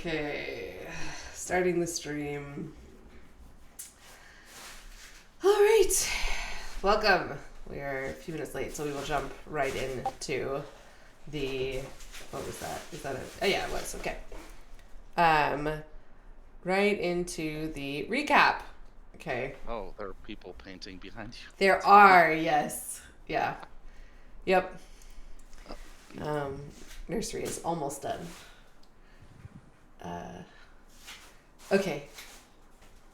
Okay, starting the stream. All right, welcome. We are a few minutes late, so we will jump right into the. What was that? Is that it? Oh yeah, it was. Okay. Right into the recap. Okay. Oh, there are people painting behind you. There are, yes. Yeah. Yep. Nursery is almost done. Okay.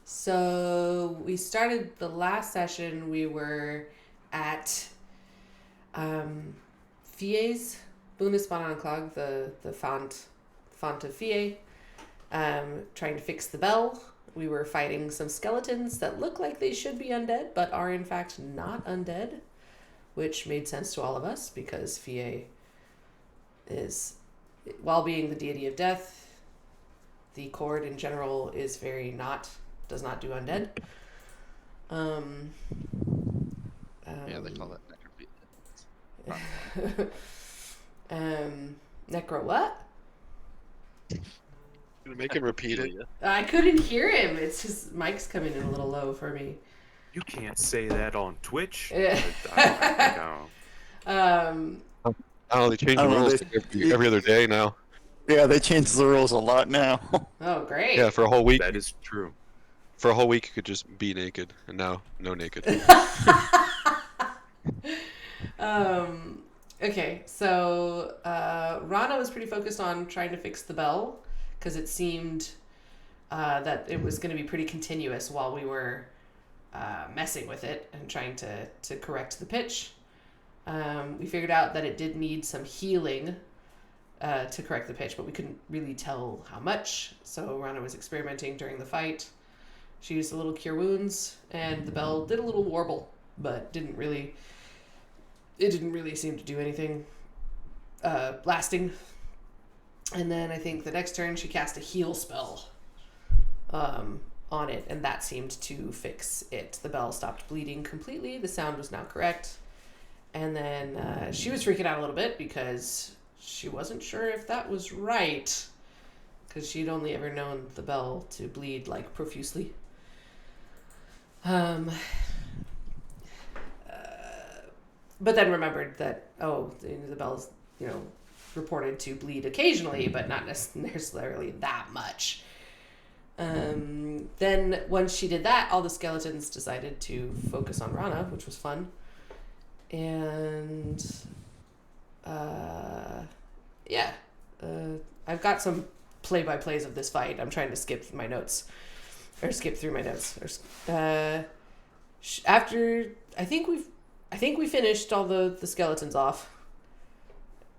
So we started the last session. We were at Fie's Bundesbahnanklag, the font of Fie, trying to fix the bell. We were fighting some skeletons that look like they should be undead, but are in fact not undead, which made sense to all of us because Fie is, while being the deity of death, the Cord in general is does not do undead. Yeah, they call that necrophilia. Necro what? Gonna make him repeat it. I couldn't hear him. It's his mic's coming in a little low for me. You can't say that on Twitch. Oh, they changed the rules every other day now. Yeah, they changed the rules a lot now. Oh, great. Yeah, for a whole week. That is true. For a whole week, you could just be naked, and now no naked. Okay, so Rana was pretty focused on trying to fix the bell because it seemed that it was going to be pretty continuous while we were messing with it and trying to correct the pitch. We figured out that it did need some healing to correct the pitch, but we couldn't really tell how much. So Rana was experimenting during the fight. She used a little cure wounds, and the bell did a little warble, but it didn't really seem to do anything lasting. And then I think the next turn she cast a heal spell on it, and that seemed to fix it. The bell stopped bleeding completely. The sound was now correct. And then she was freaking out a little bit because she wasn't sure if that was right, because she'd only ever known the bell to bleed like profusely. But then remembered that, the bell's, reported to bleed occasionally, but not necessarily that much. Then once she did that, all the skeletons decided to focus on Rana, which was fun. And, I've got some play-by-plays of this fight. I'm trying to skip through my notes. After, I think we finished all the skeletons off.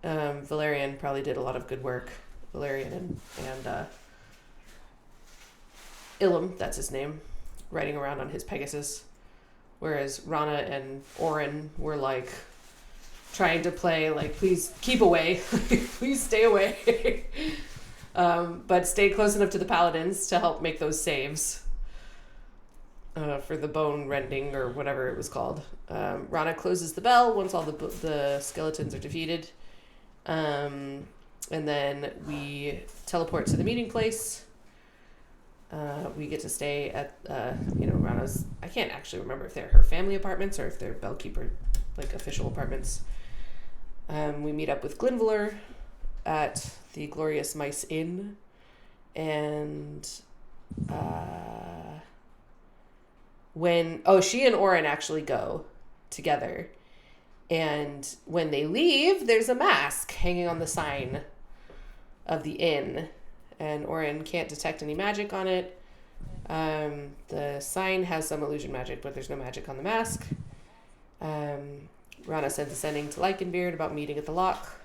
Valerian probably did a lot of good work. Valerian and Ilum, that's his name, riding around on his Pegasus. Whereas Rana and Orin were like trying to play like, please keep away, please stay away. But stay close enough to the paladins to help make those saves for the bone rending or whatever it was called. Rana closes the bell once all the skeletons are defeated. And then we teleport to the meeting place. We get to stay at, Rana's, I can't actually remember if they're her family apartments or if they're Bellkeeper, like official apartments. We meet up with Glinvalar at the Glorious Mice Inn, and she and Orin actually go together, and when they leave, there's a mask hanging on the sign of the inn, and Orin can't detect any magic on it. The sign has some illusion magic, but there's no magic on the mask. Rana sends a sending to Lycanbeard about meeting at the lock,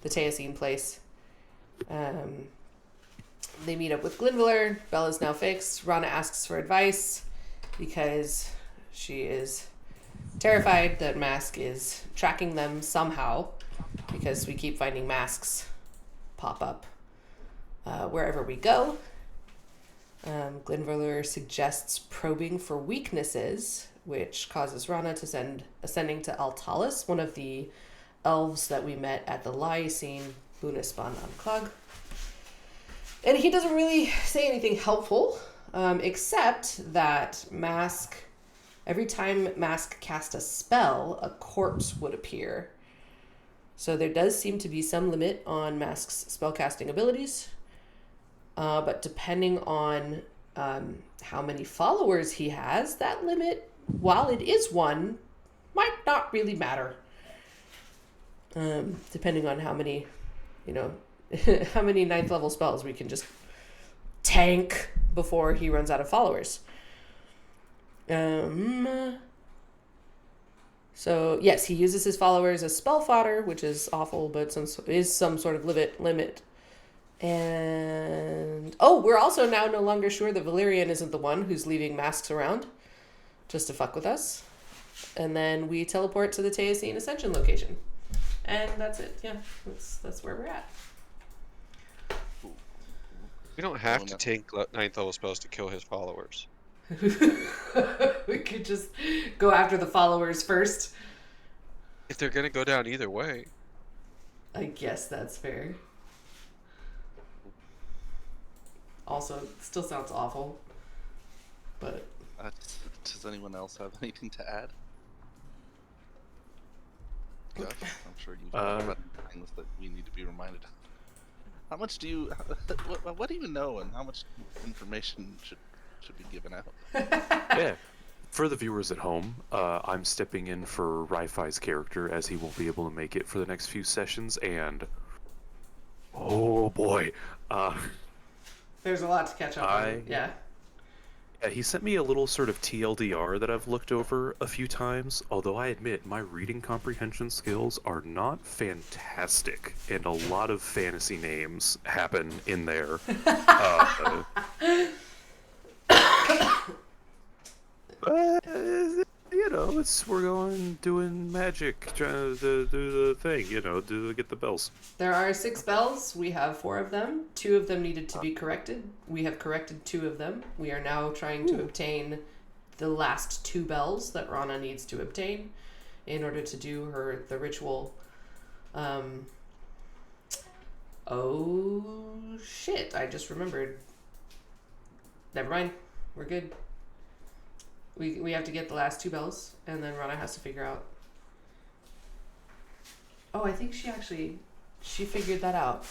the Teosine place. They meet up with Glinvalar. Bella's now fixed. Rana asks for advice because she is terrified that Mask is tracking them somehow, because we keep finding masks pop up wherever we go. Glinvalar suggests probing for weaknesses, which causes Rana to send a sending to Altalis, one of the elves that we met at the Lycene Bundesbahnanklag. And he doesn't really say anything helpful, except that Mask, every time Mask cast a spell, a corpse would appear. So there does seem to be some limit on Mask's spellcasting abilities, but depending on how many followers he has, that limit, while it is one, might not really matter. Depending on how many, how many 9th level spells we can just tank before he runs out of followers. So yes, he uses his followers as spell fodder, which is awful, but is some sort of limit. And we're also now no longer sure that Valerian isn't the one who's leaving masks around just to fuck with us. And then we teleport to the Teosine Ascension location. And that's it. Yeah, that's where we're at. We don't have to tank 9th level spells to kill his followers. We could just go after the followers first. If they're gonna go down either way. I guess that's fair. Also, it still sounds awful. But Does anyone else have anything to add? Josh, I'm sure you've got things that we need to be reminded of. How much do you... What do you know, and how much information should be given out? Yeah. For the viewers at home, I'm stepping in for Ri-Fi's character, as he won't be able to make it for the next few sessions, and... Oh boy. There's a lot to catch up on. Yeah. Yeah, he sent me a little sort of TLDR that I've looked over a few times, although I admit my reading comprehension skills are not fantastic, and a lot of fantasy names happen in there. We're doing magic, trying to do the thing, get the bells. There are 6 bells. We have 4 of them. 2 of them needed to be corrected. We have corrected 2 of them. We are now trying to obtain the last 2 bells that Rana needs to obtain in order to do the ritual. Oh shit, I just remembered. Never mind. We're good. We have to get the last 2 bells, and then Rana has to figure out. Oh, I think she figured that out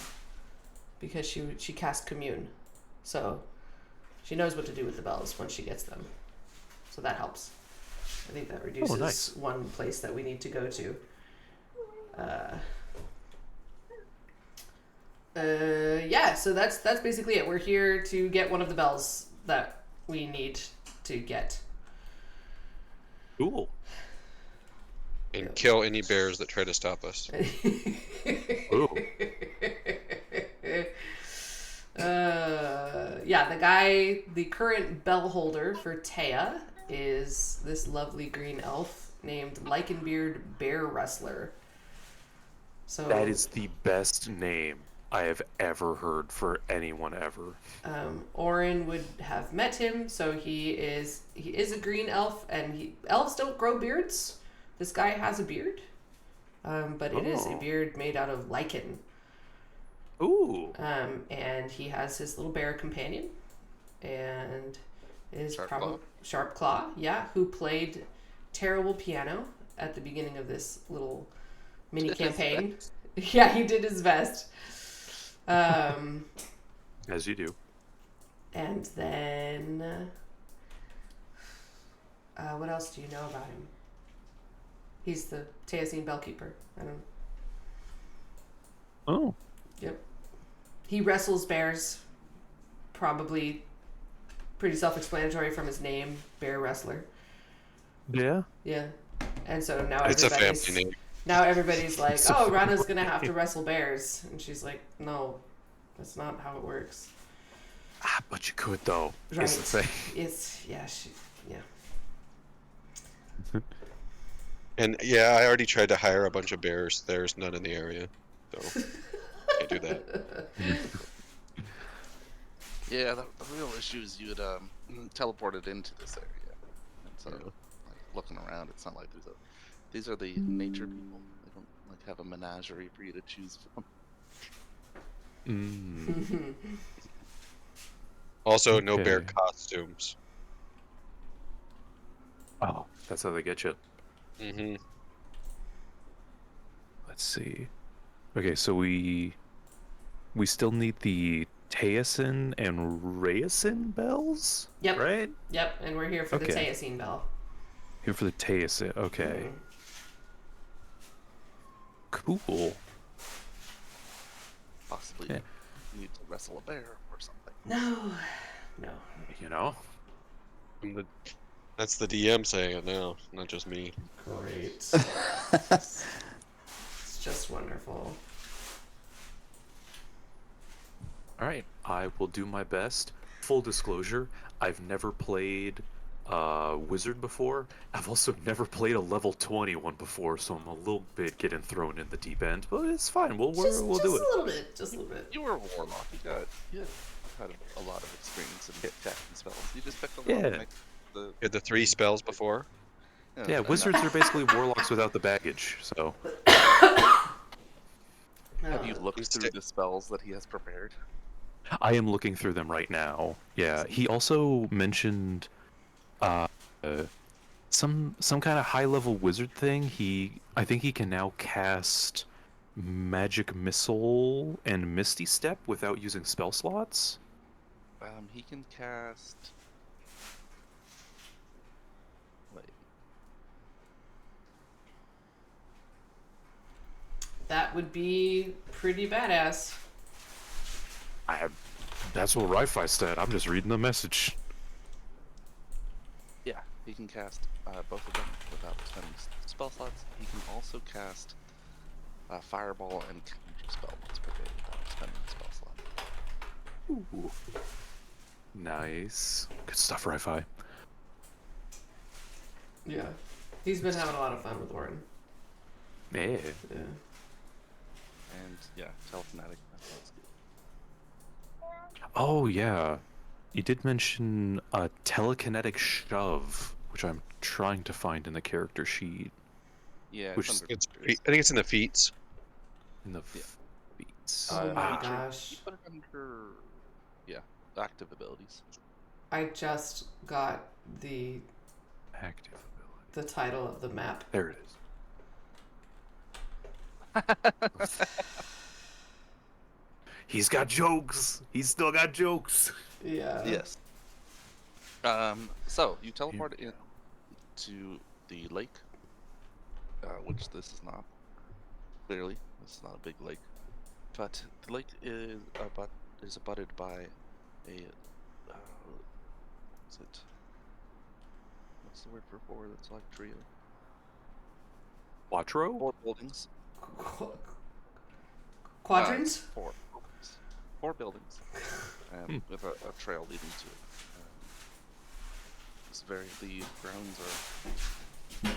because she cast Commune, so she knows what to do with the bells once she gets them. So that helps. I think that reduces one place that we need to go to. Yeah. So that's basically it. We're here to get one of the bells that we need to get. Cool. And kill any bears that try to stop us. Ooh. Yeah, the current bell holder for Taya is this lovely green elf named Lycanbeard Bear Wrestler. So that is the best name I have ever heard for anyone ever. Orin would have met him, so he is a green elf, and elves don't grow beards. This guy has a beard, but it is a beard made out of lichen. Ooh. And he has his little bear companion, and is Sharpclaw. Sharpclaw, yeah, who played terrible piano at the beginning of this little mini campaign. Yeah, he did his best. As you do. And then, what else do you know about him? He's the Teosine Bellkeeper. I don't know. Oh. Yep. He wrestles bears. Probably pretty self-explanatory from his name, Bear Wrestler. Yeah. Yeah. And so now It's a family name. Now everybody's like, oh, Rana's gonna have to wrestle bears. And she's like, no, that's not how it works. But you could, though. Right. Is the thing. Yeah. And yeah, I already tried to hire a bunch of bears. There's none in the area. So can't do that. Yeah, the real issue is you had teleported into this area. And so, like, looking around, it's not like these are the nature people. They don't like have a menagerie for you to choose from. Also, no bear Okay. costumes. Oh, that's how they get you. Mm-hmm. Let's see. Okay, so we still need the Teosin and Rayasin bells? Yep. Right? Yep, and we're here for the Okay. Teosine bell. Here for the Teosin. Okay. Mhm. Cool. Possibly Yeah. you need to wrestle a bear or something. No. No. You know? That's the DM saying it now, not just me. Great. It's just wonderful. Alright, I will do my best. Full disclosure, I've never played Wizard before. I've also never played a level 20 one before, so I'm a little bit getting thrown in the deep end. But it's fine, we'll Just do it. a little bit. Just a little bit. You were a warlock. You had a lot of experience in casting spells. You just picked a lot Yeah. to make the You had the 3 spells before. Yeah, and wizards are basically warlocks without the baggage, so... Have you looked Who's through ta- the spells that he has prepared? I am looking through them right now. Yeah, he also mentioned uh, some kind of high level wizard thing. I think he can now cast magic missile and misty step without using spell slots. He can cast. Wait. That would be pretty badass. That's what Wi-Fi said. I'm just reading the message. Yeah, he can cast both of them without spending spell slots. He can also cast Fireball and Counter Spell once per day without spending a spell slot. Ooh. Nice. Good stuff, Wi-Fi. Yeah. He's been having a lot of fun with Warren. Yeah. Yeah. And yeah, Telekinetic. That's good. Oh yeah, you did mention a telekinetic shove, which I'm trying to find in the character sheet. Yeah, Which under It's features. I think it's in the feats. In the Yeah. feats. Oh my feature- gosh. You put it under, active abilities. I just got the Active ability. the title of the map. There it is. He's got jokes. He's still got jokes. Yeah. Yes. So you teleport in to the lake, which this is not. Clearly, this is not a big lake, but the lake is abutted by a. What's the word for 4 that's like trio? Quattro? 4 buildings. Quadrants? 4 buildings. 4 buildings. And with a trail leading to it. The grounds are.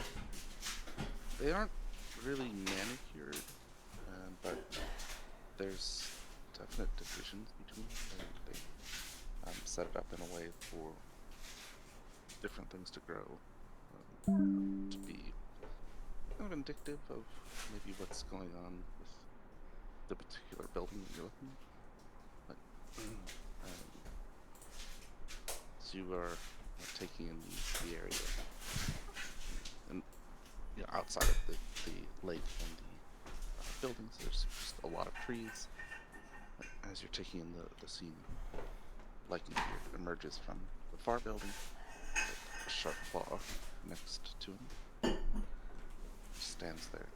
They aren't really manicured, but there's definite divisions between them. They set it up in a way for different things to grow, to be kind of indicative of maybe what's going on with the particular building that you're looking at. So you are taking in the area, and outside of the lake and the buildings, there's just a lot of trees. As you're taking in the scene, Lycan here emerges from the far building, with a sharp claw next to him. Stands there,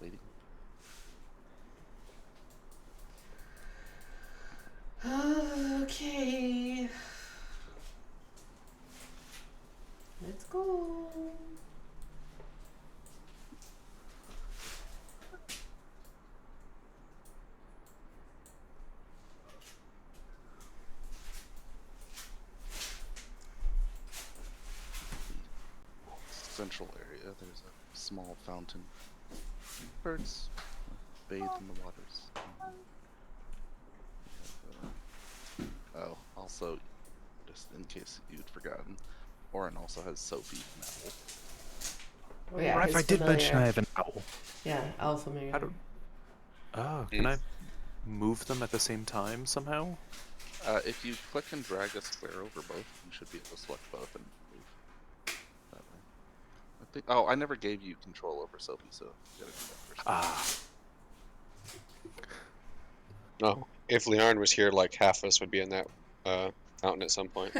waiting. Okay. Let's go. Central area, there's a small fountain. Birds bathe in the waters. Oh, also, just in case you'd forgotten, Orin also has Sophie now. Oh, yeah, Right, he's I did mention I familiar. have an owl. Yeah, owl familiar. I don't. Oh, can I? move them at the same time somehow? If you click and drag a square over both, you should be able to select both and move that way. I think. Oh, I never gave you control over Sophie, so you gotta do that first. Ah, No, if Learn was here, like half of us would be in that fountain at some point.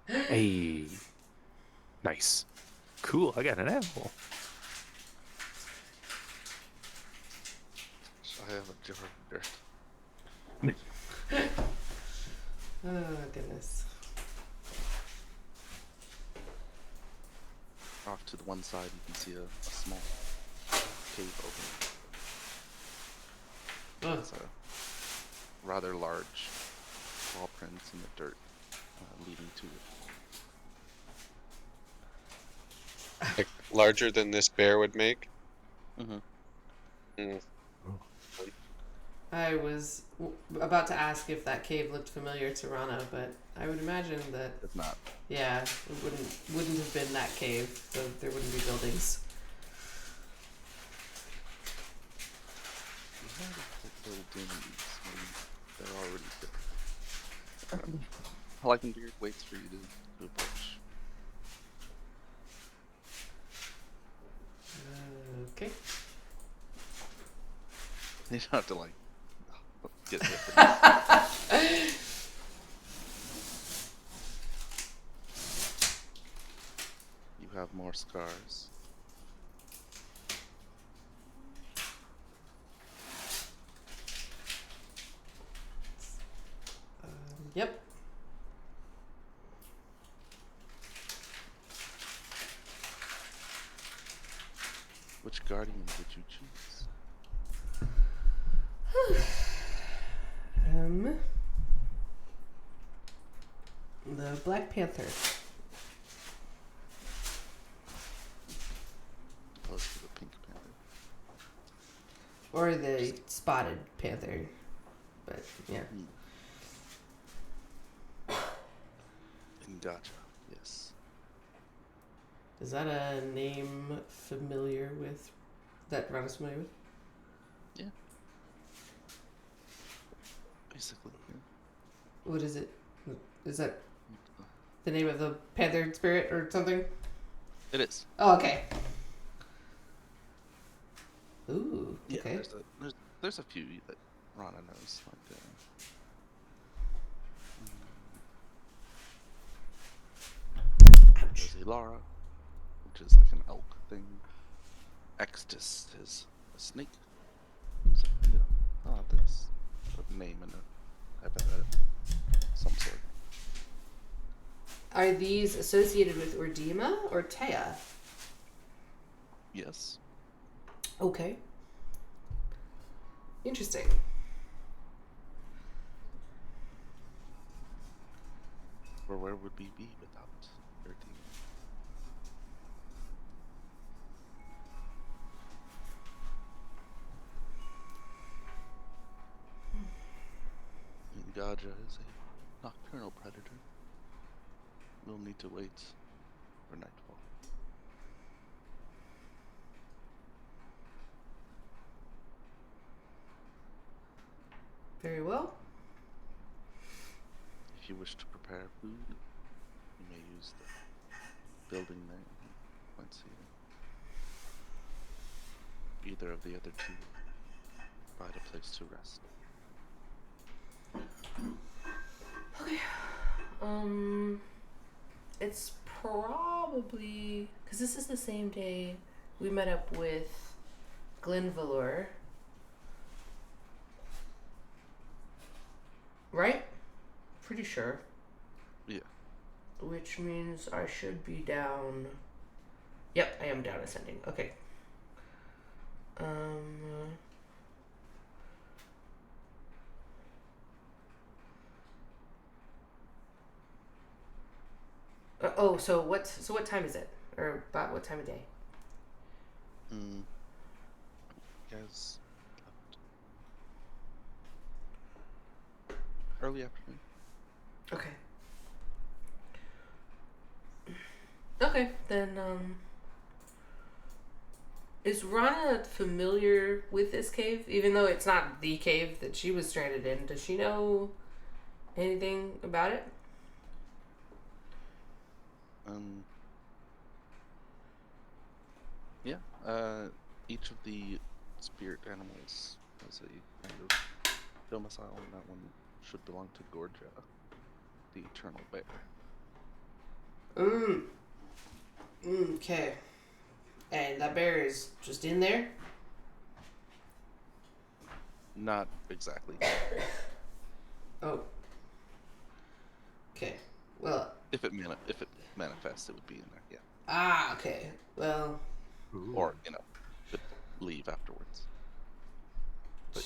hey. Nice. Cool, I got an apple. I have a jar of dirt. Oh goodness. Off to the one side, you can see a small cave opening. Oh, It's a rather large paw prints in the dirt leading to it. Like, larger than this bear would make. Mm-hmm. Mm. I was about to ask if that cave looked familiar to Rana, but I would imagine that It's not. yeah, it wouldn't have been that cave, so there wouldn't be buildings. You have little demons. Maybe they're already there. Leichenbeard waits for you to approach. Okay. You don't have to like get hit. You have more scars. Yep. Which guardian did you choose? The Black Panther. Opposed to the Pink Panther. Or the Spotted Panther. But yeah. Gotcha. Yes. Is that a name familiar with that Rana's familiar with? Basically. Yeah. What is it? Is that the name of the panther spirit or something? It is. Oh, okay. Ooh, Yeah. okay. There's a few that Rana knows. Like there's Ilara, which is like an elk thing. Extus is a snake. So, you know, I'll have this a name and a epithet of some sort. Are these associated with Urdima or Taya? Yes. Okay. Interesting. Or where would we be without your team? Gaja is a nocturnal predator. We'll need to wait for nightfall. Very well. If you wish to prepare food, you may use the building there in Point C. Either of the other two provide a place to rest. Okay. It's probably because this is the same day we met up with Glenn Valor, right? Pretty sure. Yeah. Which means I should be down. Yep, I am down ascending. Okay. So what time is it? Or about what time of day? You guys left early afternoon. Okay. Okay, then Is Rana familiar with this cave? Even though it's not the cave that she was stranded in, does she know anything about it? Um, yeah, each of the spirit animals has a kind of domicile, and that one should belong to Gorgia, the eternal bear. Okay. And that bear is just in there? Not exactly. Oh. Okay. Well, If it manifests, it would be in there, okay. Well, yeah. Or, could leave afterwards. But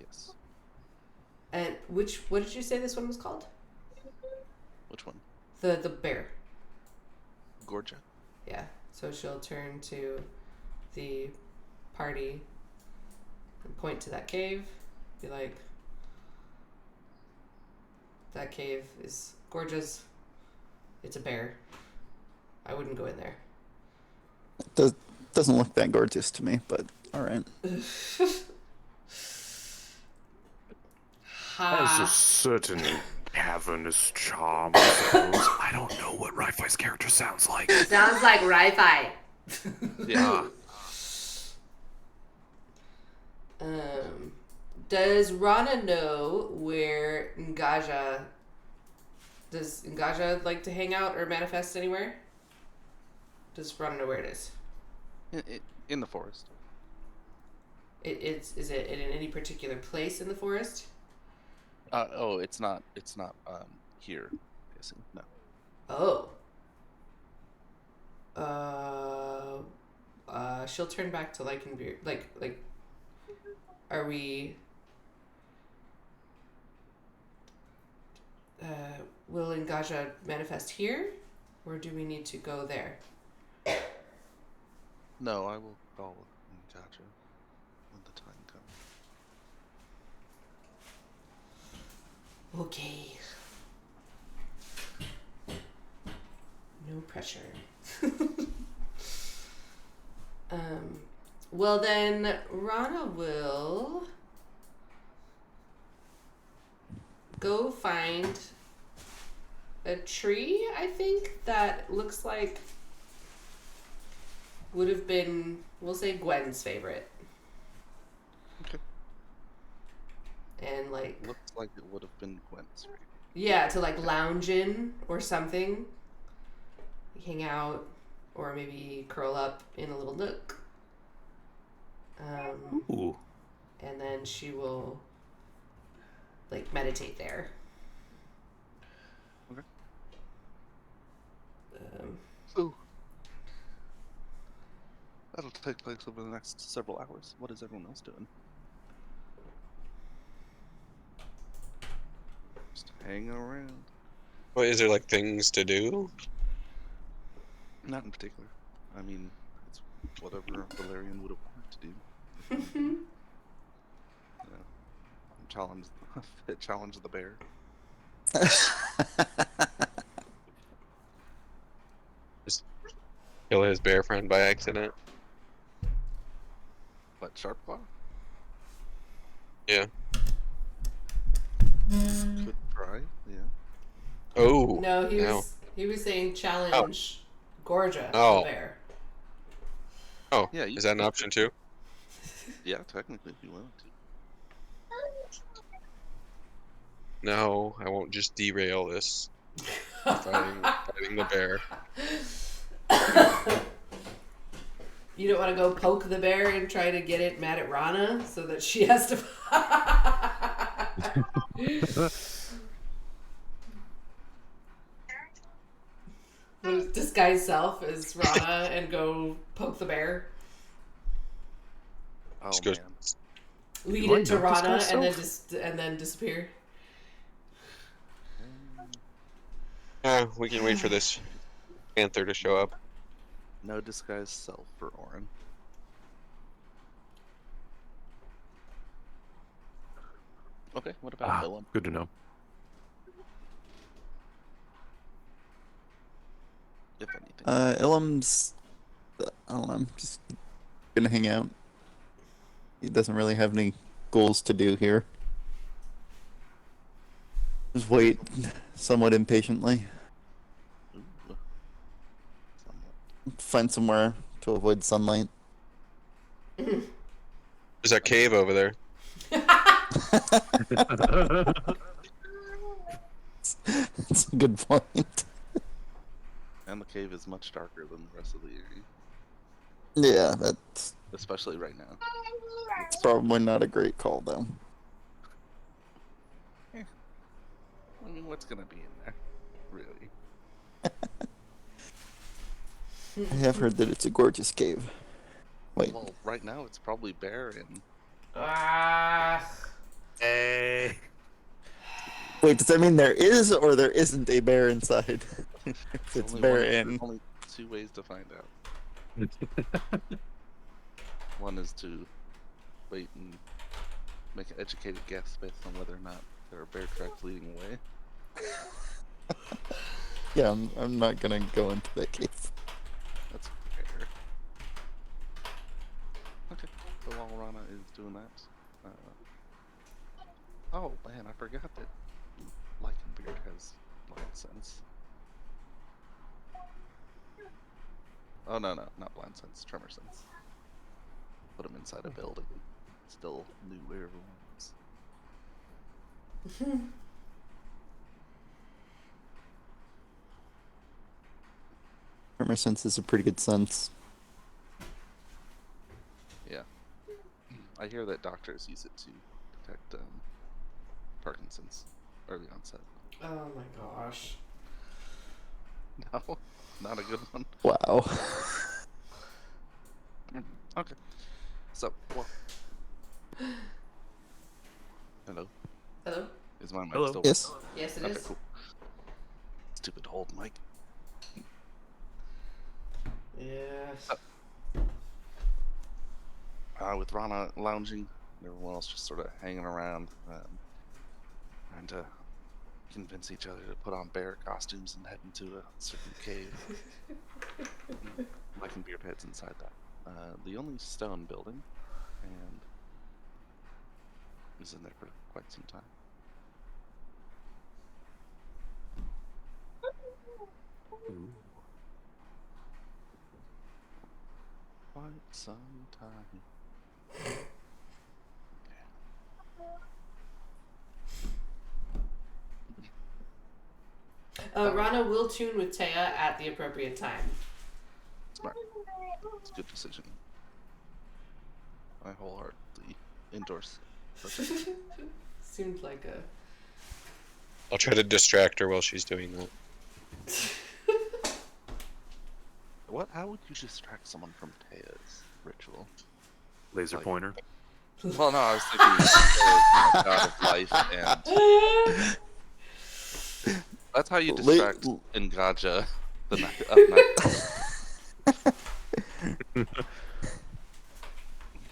yes. and what did you say this one was called? Which one? The bear. Gorgia. Yeah. So she'll turn to the party and point to that cave. Be like, that cave is gorgeous. It's a bear. I wouldn't go in there. Doesn't look that gorgeous to me, but all right. Has a certain cavernous charm, I suppose. I don't know what Ri-Fi's character sounds like. Sounds like Ri-Fi. Yeah. Does Rana know where Ngaja... Does Ngaja like to hang out or manifest anywhere? Does Rana know where it is? In the forest. Is it in any particular place in the forest? It's not here, I'm guessing. No. Oh. She'll turn back to Lycanbeard. Like, are we... will Ngaja manifest here? Or do we need to go there? No, I will call Gotcha when the time comes. Okay. No pressure. Well then, Rana will go find a tree, I think, that looks like would have been, we'll say, Gwen's favorite. Okay. And like... Looks like it would have been Gwen's. Right? Yeah, to like lounge in or something. Hang out, or maybe curl up in a little nook. Ooh. And then she will like meditate there. Okay. Um, That'll take place over the next several hours. What is everyone else doing? Just hanging around. What is there like things to do? Not in particular. I mean, it's whatever Valerian would have wanted to do. Challenge the bear. Just kill his bear friend by accident. What, Sharpclaw? Yeah. Could try, yeah. Oh. no, no. he was saying challenge Gorgia Oh. the bear. Oh. Yeah, Is that an option too? Yeah, technically, if you want to. No, I won't just derail this. Fighting the bear. You don't want to go poke the bear and try to get it mad at Rana so that she has to disguise self as Rana and go poke the bear. Oh, Just go- man. Lead Do I it to not Rana disguise and then disappear. We can wait for this panther to show up. No disguised self for Orin. Okay, what about Willem? Good to know. If anything. Ilum's I don't know. I'm just gonna hang out. He doesn't really have any goals to do here. Just wait somewhat impatiently. Ooh. Somewhat. Find somewhere to avoid sunlight. There's a cave over there. That's a good point. And the cave is much darker than the rest of the area, Yeah, that's especially right now. probably not a great call, though. I mean, what's gonna be in there, really? I have heard that it's a gorgeous cave. Wait, Well, right now it's probably bare and Ah. Hey. wait, does that mean there is or there isn't a bear inside? If it's bear there's in. only two ways to find out. One is to wait and make an educated guess based on whether or not there are bear tracks leading away. Yeah, I'm not gonna go into that cave. That's fair. Okay, so while Rana is doing that, oh man, I forgot that Lycanbeard has blind sense. Oh no, not blind sense, tremor sense. Put him inside a building. Still knew where everyone was. Tremor sense is a pretty good sense. Yeah. I hear that doctors use it to detect Parkinson's early onset. Oh my gosh. No, not a good one. Wow. Okay. So, well. Hello? Hello? Is my mic Hello. still Yes. Yes, it Okay, is. cool. Stupid old mic. Yes. With Rana lounging, and everyone else just sort of hanging around, trying to convince each other to put on bear costumes and head into a certain cave. Lycanbeard heads inside that. The only stone building, and is in there for quite some time. Ooh. Quite some time. Rana will tune with Taya at the appropriate time. Smart. It's a good decision. I wholeheartedly endorse such a Seemed like a. I'll try to distract her while she's doing that. What? How would you distract someone from Taya's ritual? Laser Like- pointer. Well, no, I was thinking god of life, and that's how you distract Engaja the night up night.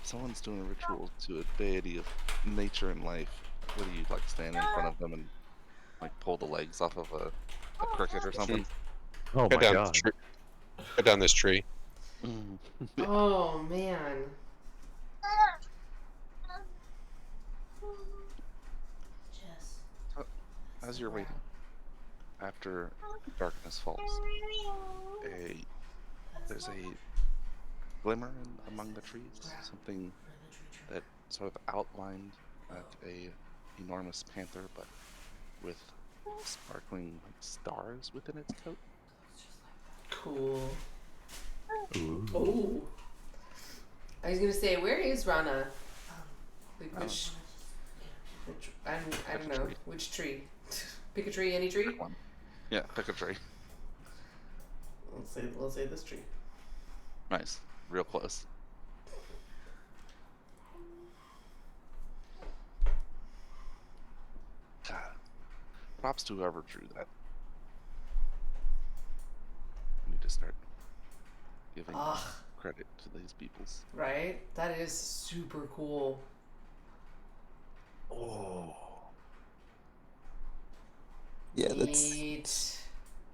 Someone's doing a ritual to a deity of nature and life. What do you like? Stand in front of them and like pull the legs off of a cricket or something? Oh Cut my down, god. cut down this tree. Oh man. As you're waiting, after darkness falls, there's a glimmer among the trees, something that sort of outlined like a enormous panther, but with sparkling like stars within its coat. Cool. Ooh. Oh. I was gonna say, where is Rana? Like which I don't know. tree. Which tree? Pick a tree, any tree? Pick one. Yeah, pick a tree. We'll say this tree. Nice, real close. God. Props to whoever drew that. We need to start giving Ugh. credit to these peoples. Right? That is super cool. Oh. Yeah, that's Neat.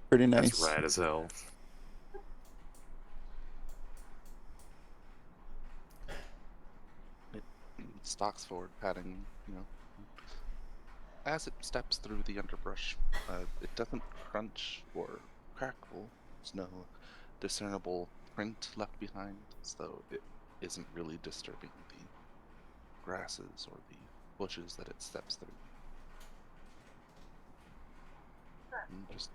pretty That's nice. rad as hell. stalks forward, patting, as it steps through the underbrush. It doesn't crunch or crackle. There's no discernible print left behind, as though it isn't really disturbing the grasses or the bushes that it steps through. And just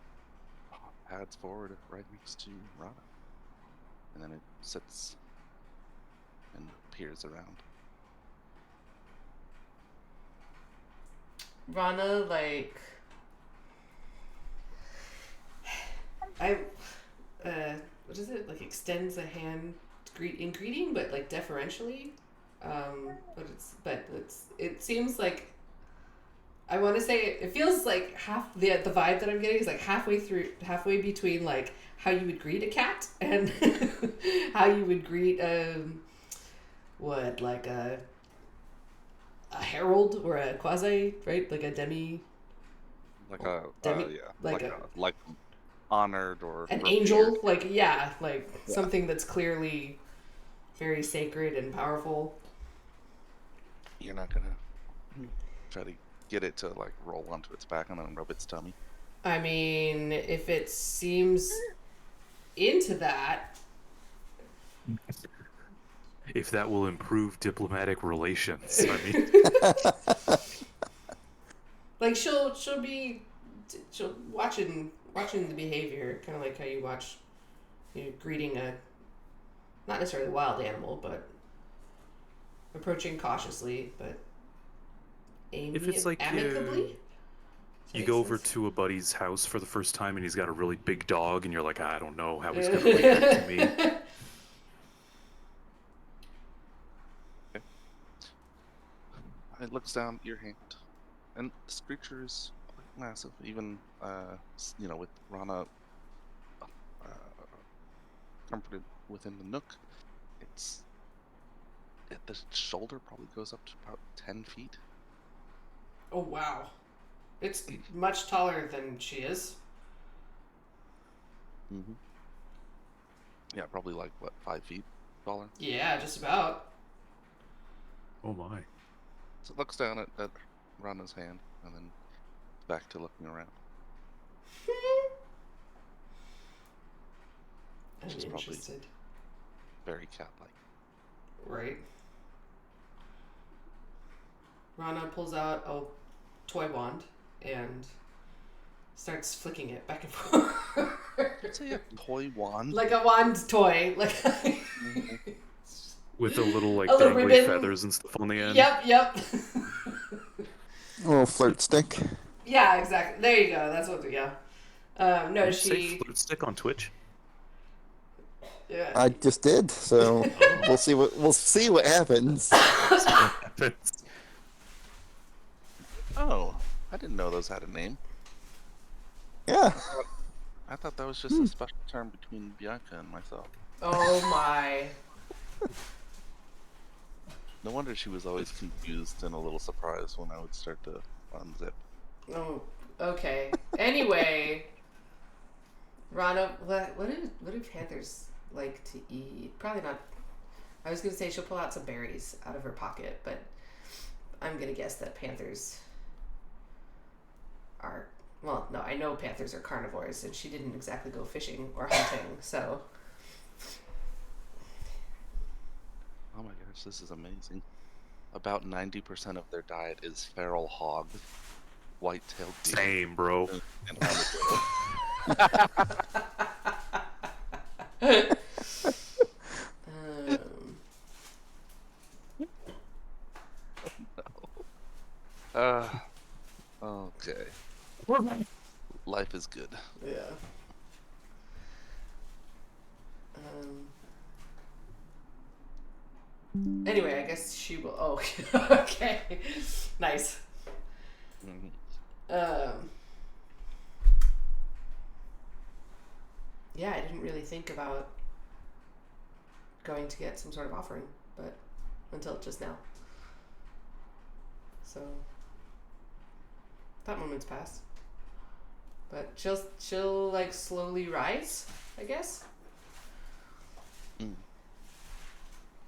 pads forward right next to Rana. And then it sits and peers around. Rana, like, what is it? Like, extends a hand in greeting, but like deferentially. It seems like, I want to say it feels like half the vibe that I'm getting is like halfway between like how you would greet a cat and how you would greet a herald or a quasi, right? Like a demi, Like a Demi- like like honored or an revered. angel, like something that's clearly very sacred and powerful. You're not gonna try to get it to like roll onto its back and then rub its tummy. I mean, if it seems into that, If that will improve diplomatic relations, I mean, like she'll be watching the behavior, kind of like how you watch, greeting a not necessarily a wild animal, but approaching cautiously, but if it's like amicably. you go over to a buddy's house for the first time and he's got a really big dog, and you're like, I don't know how he's gonna react to me. It looks down at your hand, and this creature is quite massive. Even with Rana comforted within the nook, the shoulder probably goes up to about 10 feet. Oh wow, it's much taller than she is. Mm-hmm. Yeah, probably like 5 feet taller. Yeah, just about. Oh my. So it looks down at Rana's hand, and then back to looking around. I'm She's probably- interested. Very cat-like. Right. Rana pulls out a toy wand and starts flicking it back and forth. I'd say a toy wand. Like a wand toy. Like With a little like A little dangly ribbon. feathers and stuff on the end. Yep. A little flirt stick. Yeah, exactly. There you go. That's what. Yeah. No, Did you say she. flirt stick on Twitch? Yeah. I just did, so we'll see what happens. Oh, I didn't know those had a name. Yeah. I thought that was just a special term between Bianca and myself. Oh my. No wonder she was always confused and a little surprised when I would start to unzip. Oh. Okay. Anyway. Rana, what do panthers like to eat? Probably not. I was gonna say she'll pull out some berries out of her pocket, but I'm gonna guess that panthers are. Well, no, I know panthers are carnivores, and she didn't exactly go fishing or hunting, so. Oh my gosh, this is amazing. About 90% of their diet is feral hog, white-tailed deer, Same, bro. and armadillo. Okay. Life is good. Yeah. Anyway, I guess she will. Oh, okay. Nice. Mhm. Yeah, I didn't really think about going to get some sort of offering, but until just now. So that moment's passed. But she'll like slowly rise, I guess. Mm.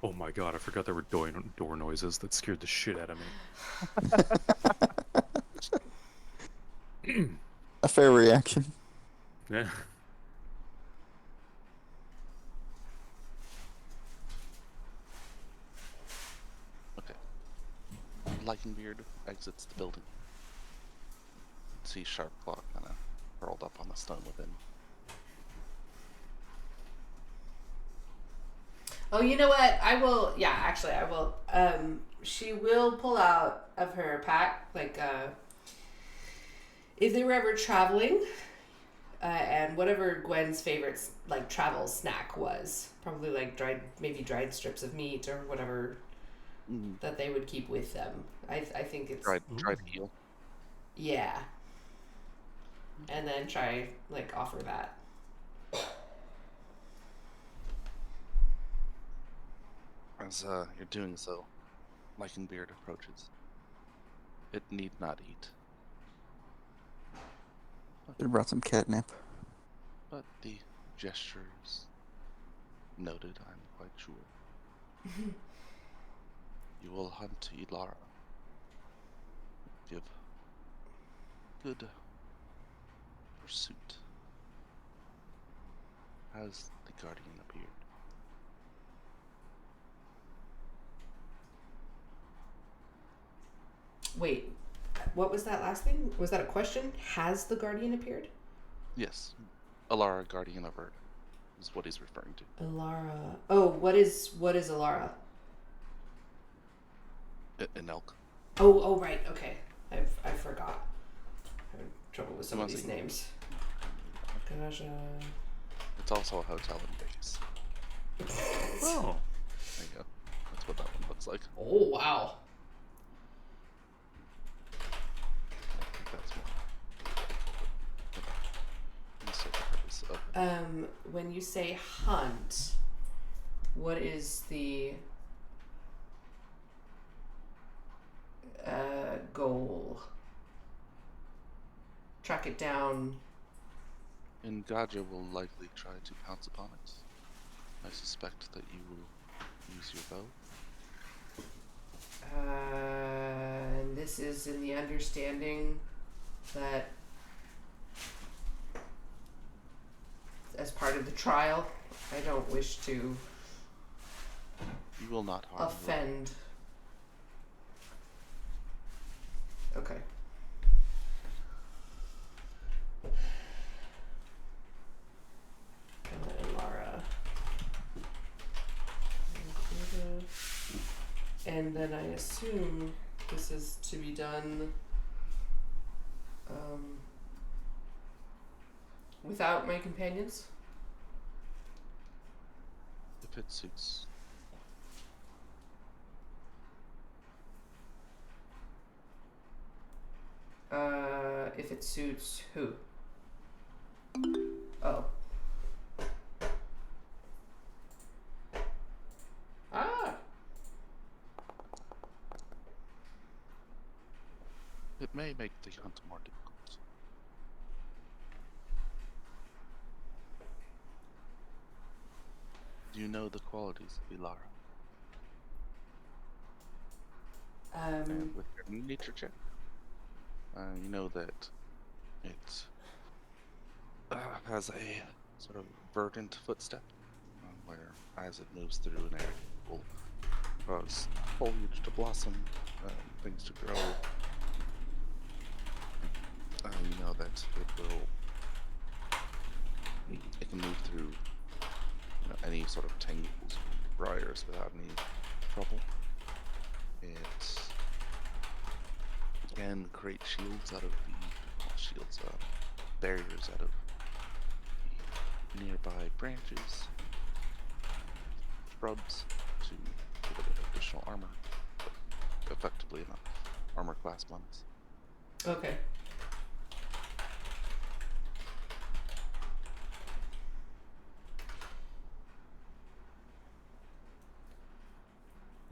Oh my god, I forgot there were door noises. That scared the shit out of me. A fair reaction. Yeah. Okay. Lycanbeard exits the building. See Sharpclaw kind of curled up on the stone within. Oh, you know what? I will. Yeah, actually, I will. She will pull out of her pack, like, if they were ever traveling, and whatever Gwen's favorite, like, travel snack was, probably like dried strips of meat or whatever that they would keep with them. I think it's Tried to heal. yeah. And then try like offer that. As you're doing so, Lycanbeard approaches. It need not eat, Should have brought some catnip. but the gestures noted, I'm quite sure. You will hunt Ilara. Give good pursuit. Has the Guardian appeared? Wait, what was that last thing? Was that a question? Has the Guardian appeared? Yes. Ilara, Guardian of Erd, is what he's referring to. Alara. Oh, what is Alara? An elk. Oh, right. Okay, I forgot. I'm having trouble with some of these names. Gaja. It's also a hotel in Vegas. Oh. There you go. That's what that one looks like. Oh wow. I think that's one. Insert the purpose of When you say hunt, what is the goal? Track it down. And Gaja will likely try to pounce upon it. I suspect that you will use your bow. And this is in the understanding that as part of the trial, I don't wish to You will not harm offend. Okay. And Lara. And then I assume this is to be done without my companions. if it suits. If it suits who? Oh. Ah. It may make the hunt more difficult. Do you know the qualities of Ilara? And with your nature check, you know that it has a sort of verdant footstep, where as it moves through an area, it will cause foliage to blossom, things to grow. You know that it can move through any sort of tangles, briars without any trouble. It can create shields out of barriers out of the nearby branches, shrubs to give it additional armor, but effectively not armor class ones. Okay.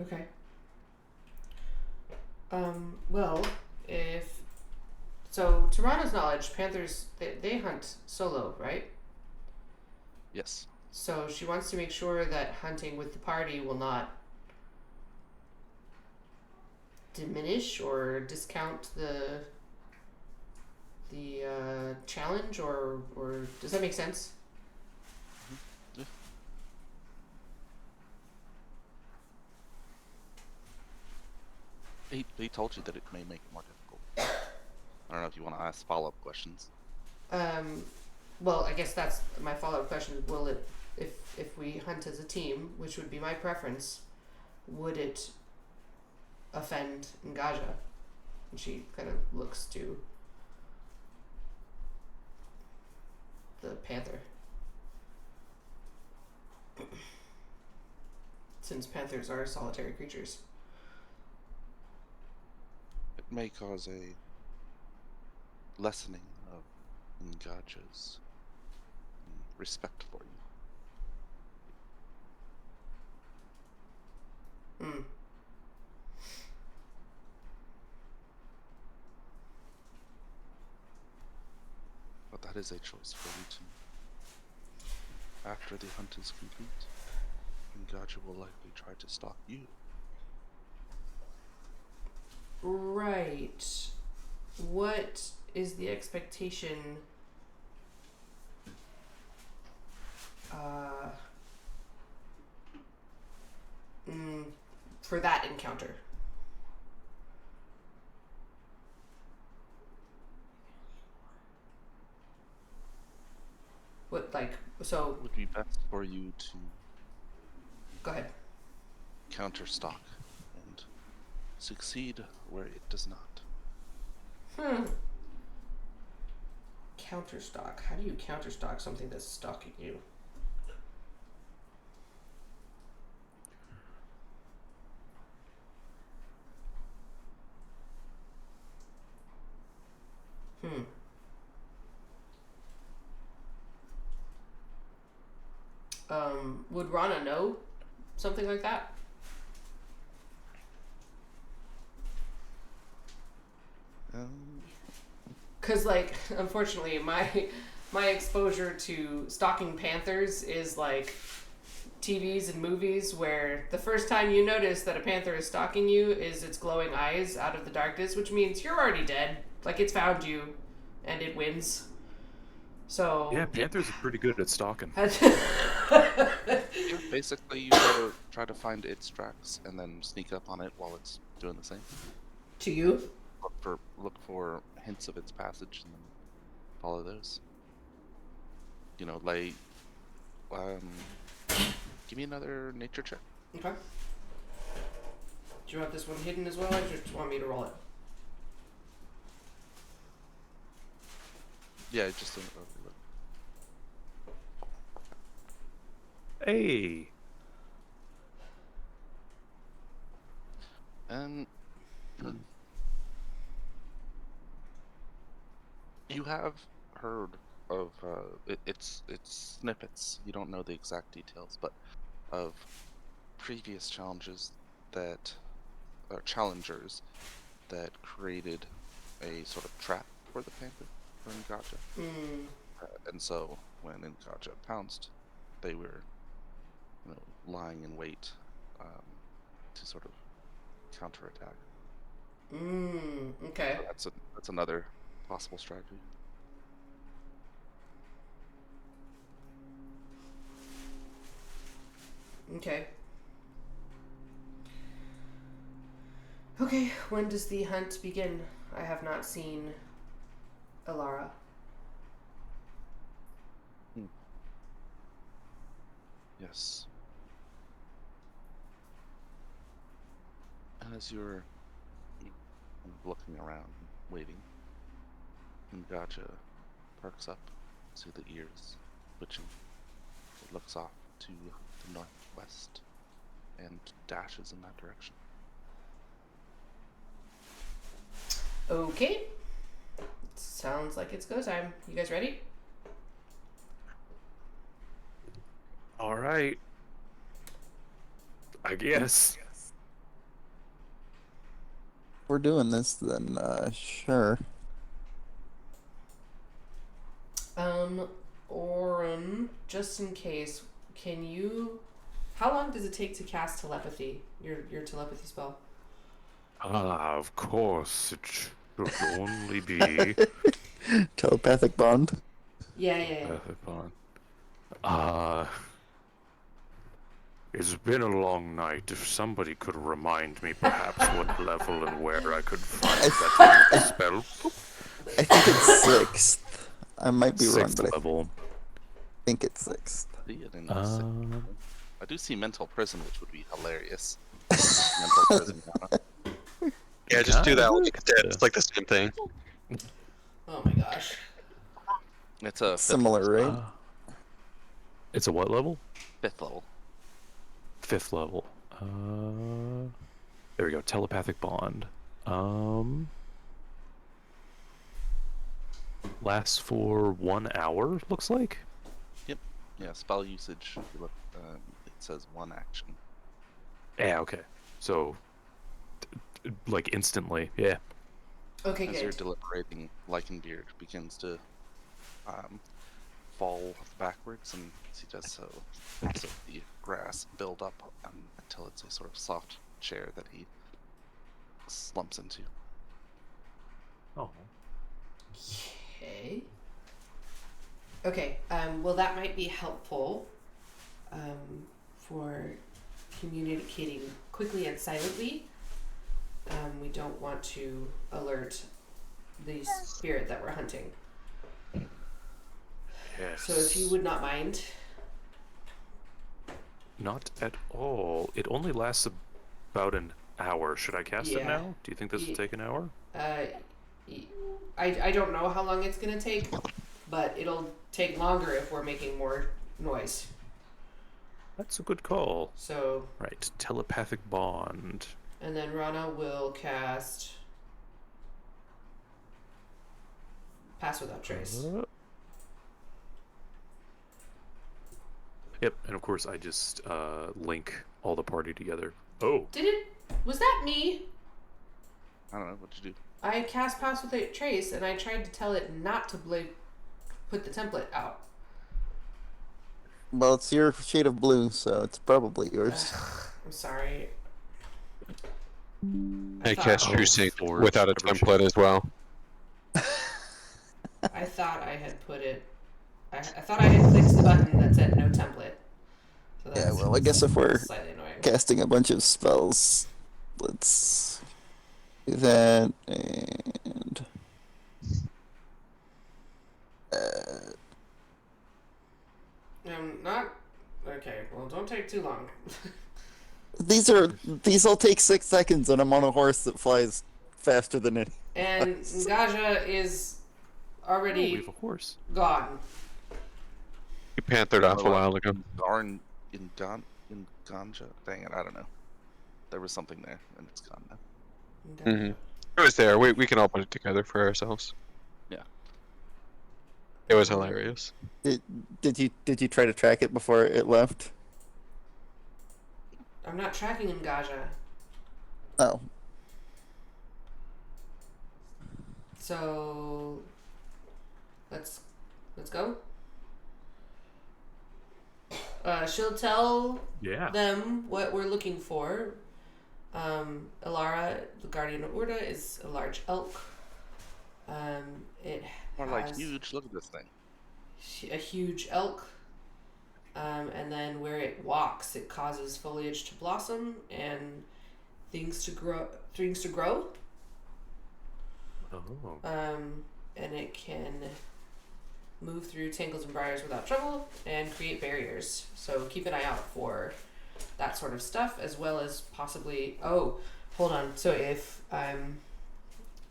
Okay. Well, to Rana's knowledge, panthers, they hunt solo, right? Yes. So she wants to make sure that hunting with the party will not diminish or discount the challenge, or does that make sense? Yeah. He told you that it may make it more difficult. I don't know if you want to ask follow-up questions. Well, I guess that's my follow-up question. Will it, if we hunt as a team, which would be my preference, would it offend Ngaja? And she kind of looks to the panther. Since panthers are solitary creatures. It may cause a lessening of Ngaja's respect for you. Mm. But that is a choice for you to. After the hunt is complete, Ngaja will likely try to stalk you. Right. What is the expectation for that encounter? What, like, so, It would be best for you to go ahead. counter stalk and succeed where it does not. Counterstock. How do you counterstock something that's stalking you? Would Rana know something like that? Cause like, unfortunately, my exposure to stalking panthers is like TVs and movies where the first time you notice that a panther is stalking you is its glowing eyes out of the darkness, which means you're already dead. Like, it's found you, and it wins. So Yeah, panthers are pretty good at stalking. Yeah, basically, you try to find its tracks and then sneak up on it while it's doing the same. To you? Look for hints of its passage and then follow those. You know, like, give me another nature check. Okay. Do you want this one hidden as well, or just want me to roll it? Yeah, just an overlook. Hey, And you have heard of it's snippets. You don't know the exact details, but of previous challenges that challengers that created a sort of trap for the panther for Ngaja. And so when Ngaja pounced, they were, lying in wait to sort of counterattack. Okay. So that's another possible strategy. Okay. Okay, when does the hunt begin? I have not seen Alara. Yes. And as you're looking around, waiting, Ngaja perks up to the ears, twitching. It looks off to the northwest and dashes in that direction. Okay. Sounds like it's go time. You guys ready? all right. I guess. We're doing this, then sure. Oren, just in case, can you... How long does it take to cast telepathy? Your telepathy spell? Ah, of course. It should only be Telepathic bond. Yeah. Telepathic bond. It's been a long night. If somebody could remind me, perhaps, what level and where I could find that spell. I think it's 6th. I might be wrong, Sixth but level. I think it's 6th. See it in Um, I do see mental prison, which would be hilarious. Mental prison. Yeah, just do that one Kinda. instead. It's like the same thing. Oh my gosh. It's a Similar, right? It's a what level? 5th level. 5th level. There we go. Telepathic bond. Lasts for 1 hour. Looks like. Yeah, spell usage. If you look, it says 1 action. Yeah. Okay. So, like instantly. Yeah. Okay, As you're good. deliberating, Lycanbeard begins to fall backwards, and as he does so, bits of the grass build up until it's a sort of soft chair that he slumps into. Oh. Okay. Okay, well, that might be helpful for communicating quickly and silently. We don't want to alert the spirit that we're hunting. Yes. So if you would not mind. Not at all. It only lasts about an hour. Should I cast it Yeah. now? Do you think this will take an hour? I don't know how long it's going to take, but it'll take longer if we're making more noise. That's a good call. So, Right. Telepathic bond. and then Rana will cast Pass Without Trace. Yep, and of course I just link all the party together. Oh, Was that me? I don't know what to do. I cast Pass Without Trace, and I tried to tell it not to put the template out. Well, it's your shade of blue, so it's probably yours. I'm sorry. I thought- cast Oh, True Sync Lord, without a ever template as well. I thought I had put it. I thought I had clicked the button that said no template. So Yeah, well, I guess if we're slightly annoying. casting a bunch of spells, let's do that, and Not okay. Well, don't take too long. these all take 6 seconds, and I'm on a horse that flies faster than it. And Ngaja is we already have a horse. gone. You panthered off a while ago. Darn in Ganja. Dang it, I don't know. There was something there, and it's gone now. Mm-hmm. It was there. We can all put it together for ourselves. Yeah. It was hilarious. Did you try to track it before it left? I'm not tracking Ngaja. Oh, So let's go. She'll tell Yeah. them what we're looking for. Alara, the Guardian of Urda, is a large elk. It More has like huge. Look at this thing. a huge elk. And then where it walks, it causes foliage to blossom and things to grow. Oh. And it can move through tangles and briars without trouble and create barriers. So keep an eye out for that sort of stuff, as well as possibly. Oh, hold on. So if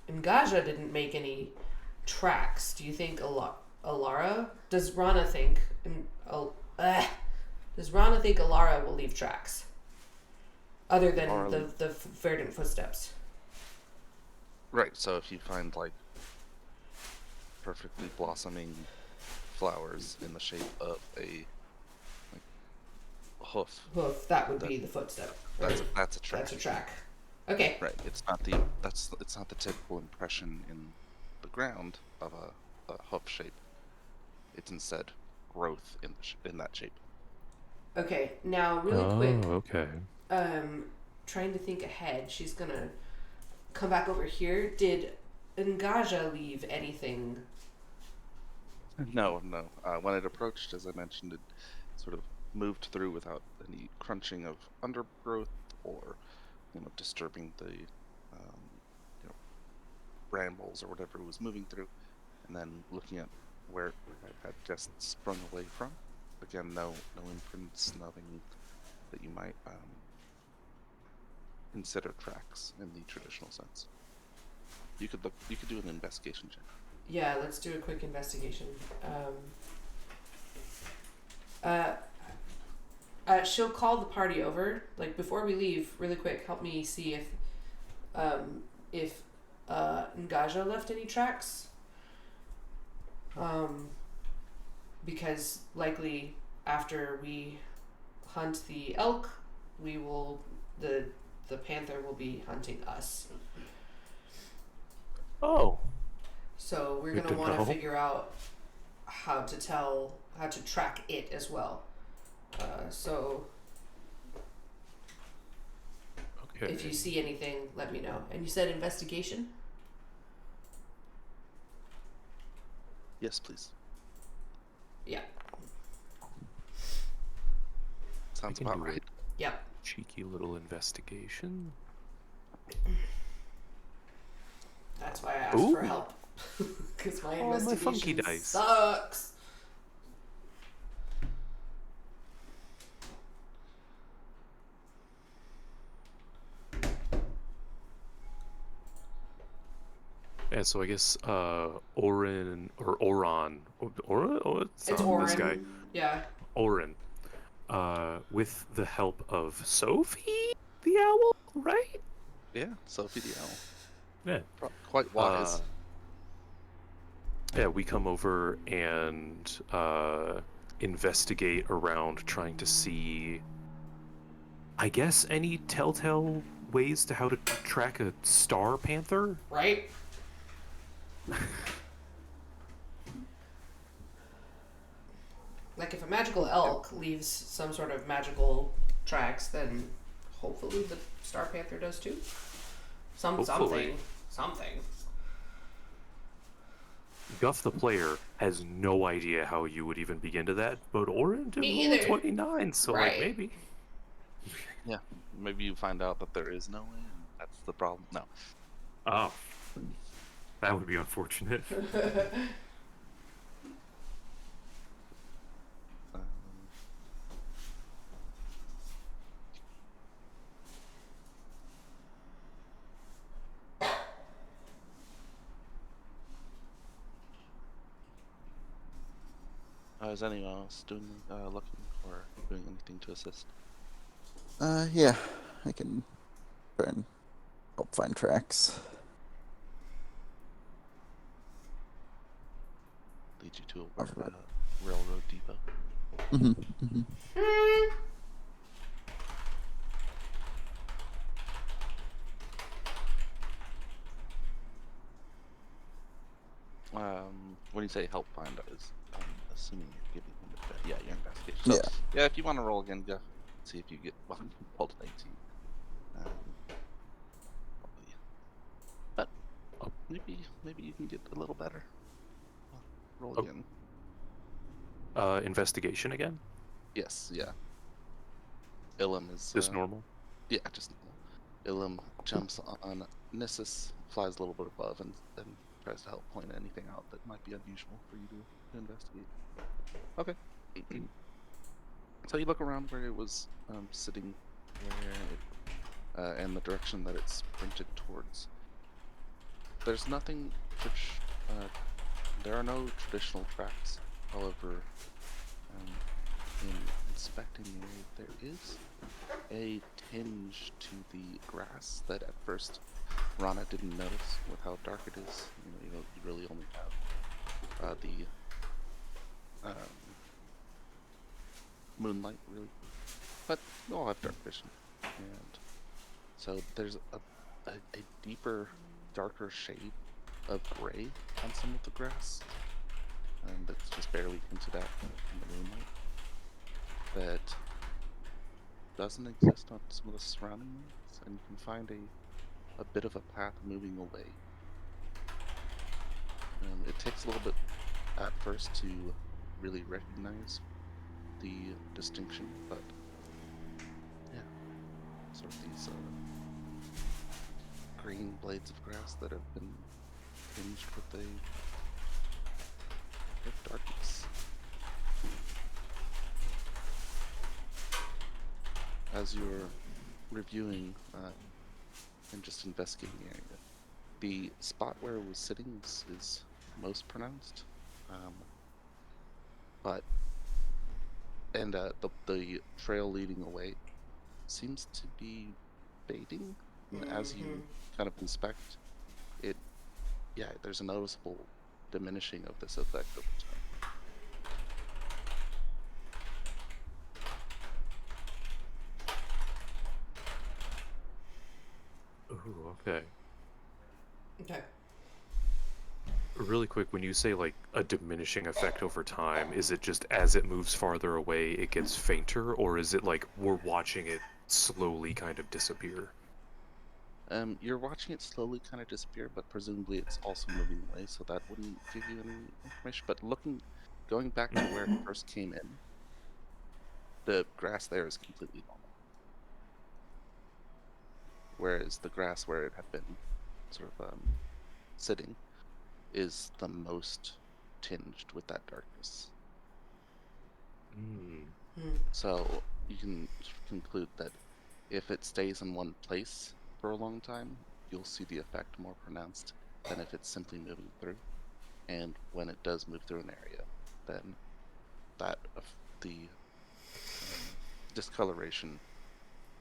Ngaja didn't make any tracks, do you think Alara? Does Rana think? Does Rana think Alara will leave tracks? Other than Alara- the verdant footsteps. Right, so if you find, like, perfectly blossoming flowers in the shape of a hoof, Hoof, that would be the footstep. that's a track. That's a track. Okay. Right, it's not the typical impression in the ground of a hoof shape. It's instead growth in that shape. Okay. Now, really quick, Oh, okay. trying to think ahead. She's gonna come back over here. Did Ngaja leave anything? No, no. When it approached, as I mentioned, it sort of moved through without any crunching of undergrowth or, disturbing the, brambles or whatever it was moving through. And then looking at where it had just sprung away from. Again, no imprints, nothing that you might consider tracks in the traditional sense. You could do an investigation check. Yeah, let's do a quick investigation. She'll call the party over. Like before we leave, really quick, help me see if Ngaja left any tracks. Because likely after we hunt the elk, the panther will be hunting us. Oh, So we're Good gonna to want to know. figure out how to track it as well. So okay. if you see anything, let me know. And you said investigation? Yes, please. Yeah. Sounds can about do right. it. Yep. Cheeky little investigation. That's why I asked for Ooh. help. Because my Oh, my investigation funky dice. sucks. Yeah, so I guess Oren or Oron, Oren, oh, It's this Oren. guy, Yeah. Oren, with the help of Sophie the owl, right? Yeah, Sophie the owl. Yeah. Quite wise. Yeah, we come over and investigate around trying to see, I guess, any telltale ways to how to track a star panther. Right? Like if a magical elk leaves some sort of magical tracks, then hopefully the star panther does too. Hopefully. Something. Guff the player has no idea how you would even begin to that, but Oren did Me roll a either. 29, so Right. like maybe. Yeah, maybe you find out that there is no way, and that's the problem. No. Oh, that would be unfortunate. Um, is anyone else looking or doing anything to assist? Yeah, I can try and help find tracks. Lead you to a Alright. railroad depot. Mm-hmm. When you say help find, I'm assuming you're giving him your investigation. So, Yeah. if you want to roll again, Jeff, see if you get pulled an 18. Probably. But maybe you can get a little better. Roll Oh. again. Investigation again? Yes, yeah. Ilum is Just normal? yeah, just normal. Ilum jumps on Nissus, flies a little bit above, and then tries to help point anything out that might be unusual for you to investigate. Okay. So you look around where it was sitting, and the direction that it sprinted towards. There's nothing. There are no traditional tracks. However, in inspecting the area, there is a tinge to the grass that at first Rana didn't notice with how dark it is. You really only have the moonlight, really, but you all have dark vision, and so there's a deeper, darker shade of gray on some of the grass, and that's just barely hinted at in the moonlight. That doesn't exist on some of the surrounding lands, and you can find a bit of a path moving away. It takes a little bit at first to really recognize the distinction, but yeah, sort of these green blades of grass that have been tinged with a bit of darkness. As you're reviewing and just investigating the area, the spot where it was sitting is most pronounced, but the trail leading away seems to be fading. And as you kind of inspect it, yeah, there's a noticeable diminishing of this effect over time. Ooh, okay. Okay. Really quick, when you say like a diminishing effect over time, is it just as it moves farther away it gets fainter, or is it like we're watching it slowly kind of disappear? You're watching it slowly kind of disappear, but presumably it's also moving away, so that wouldn't give you any information. But going back to where it first came in, the grass there is completely normal. Whereas the grass where it had been sort of sitting is the most tinged with that darkness. So you can conclude that if it stays in one place for a long time, you'll see the effect more pronounced than if it's simply moving through. And when it does move through an area, then the discoloration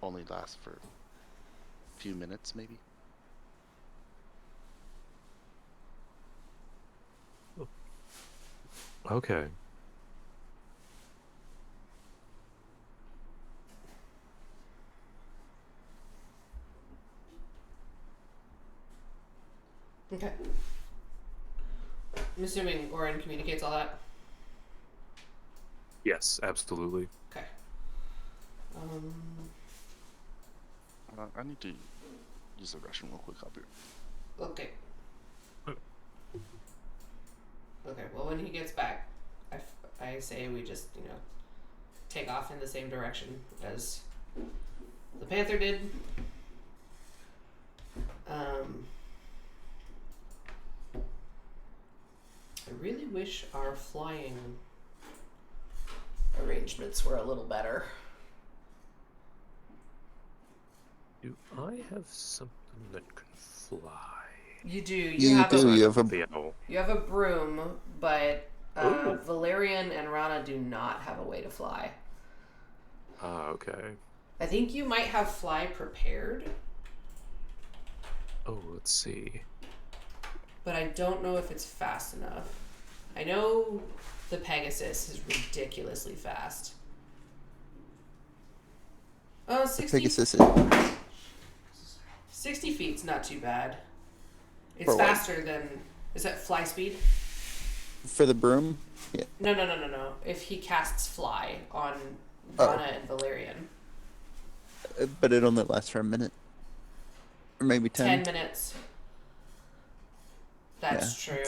only lasts for a few minutes, maybe. Okay. Okay. I'm assuming Orin communicates all that. Yes, absolutely. Okay. I need to use the restroom real quick. I'll be Okay. Okay, well, when he gets back, I say we just, take off in the same direction as the Panther did. I really wish our flying arrangements were a little better. Do I have something that can fly? You do. You You have do. a You have a The owl. you have a broom, but Ooh. Valerian and Rana do not have a way to fly. Ah, okay. I think you might have fly prepared, Oh, let's see. but I don't know if it's fast enough. I know the Pegasus is ridiculously fast. Oh, 60, Pegasus 60 feet's not too bad. It's For what? faster than... Is that fly speed? for the broom. Yeah. No. If he casts fly on Oh. Rana and Valerian. But it only lasts for a minute, or maybe 10. 10 minutes. That's true.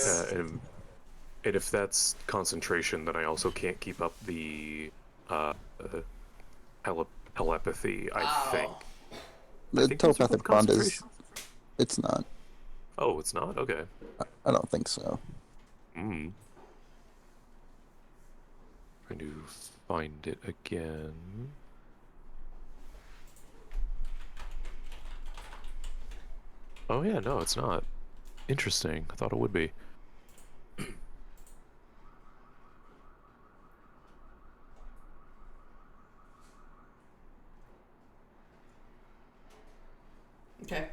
And if that's concentration, then I also can't keep up the telepathy, I think. The think those are both telepathic bond is. concentration. It's not. Oh, it's not? Okay. I don't think so. Trying to find it again. Oh yeah, no, it's not. Interesting. I thought it would be. Okay.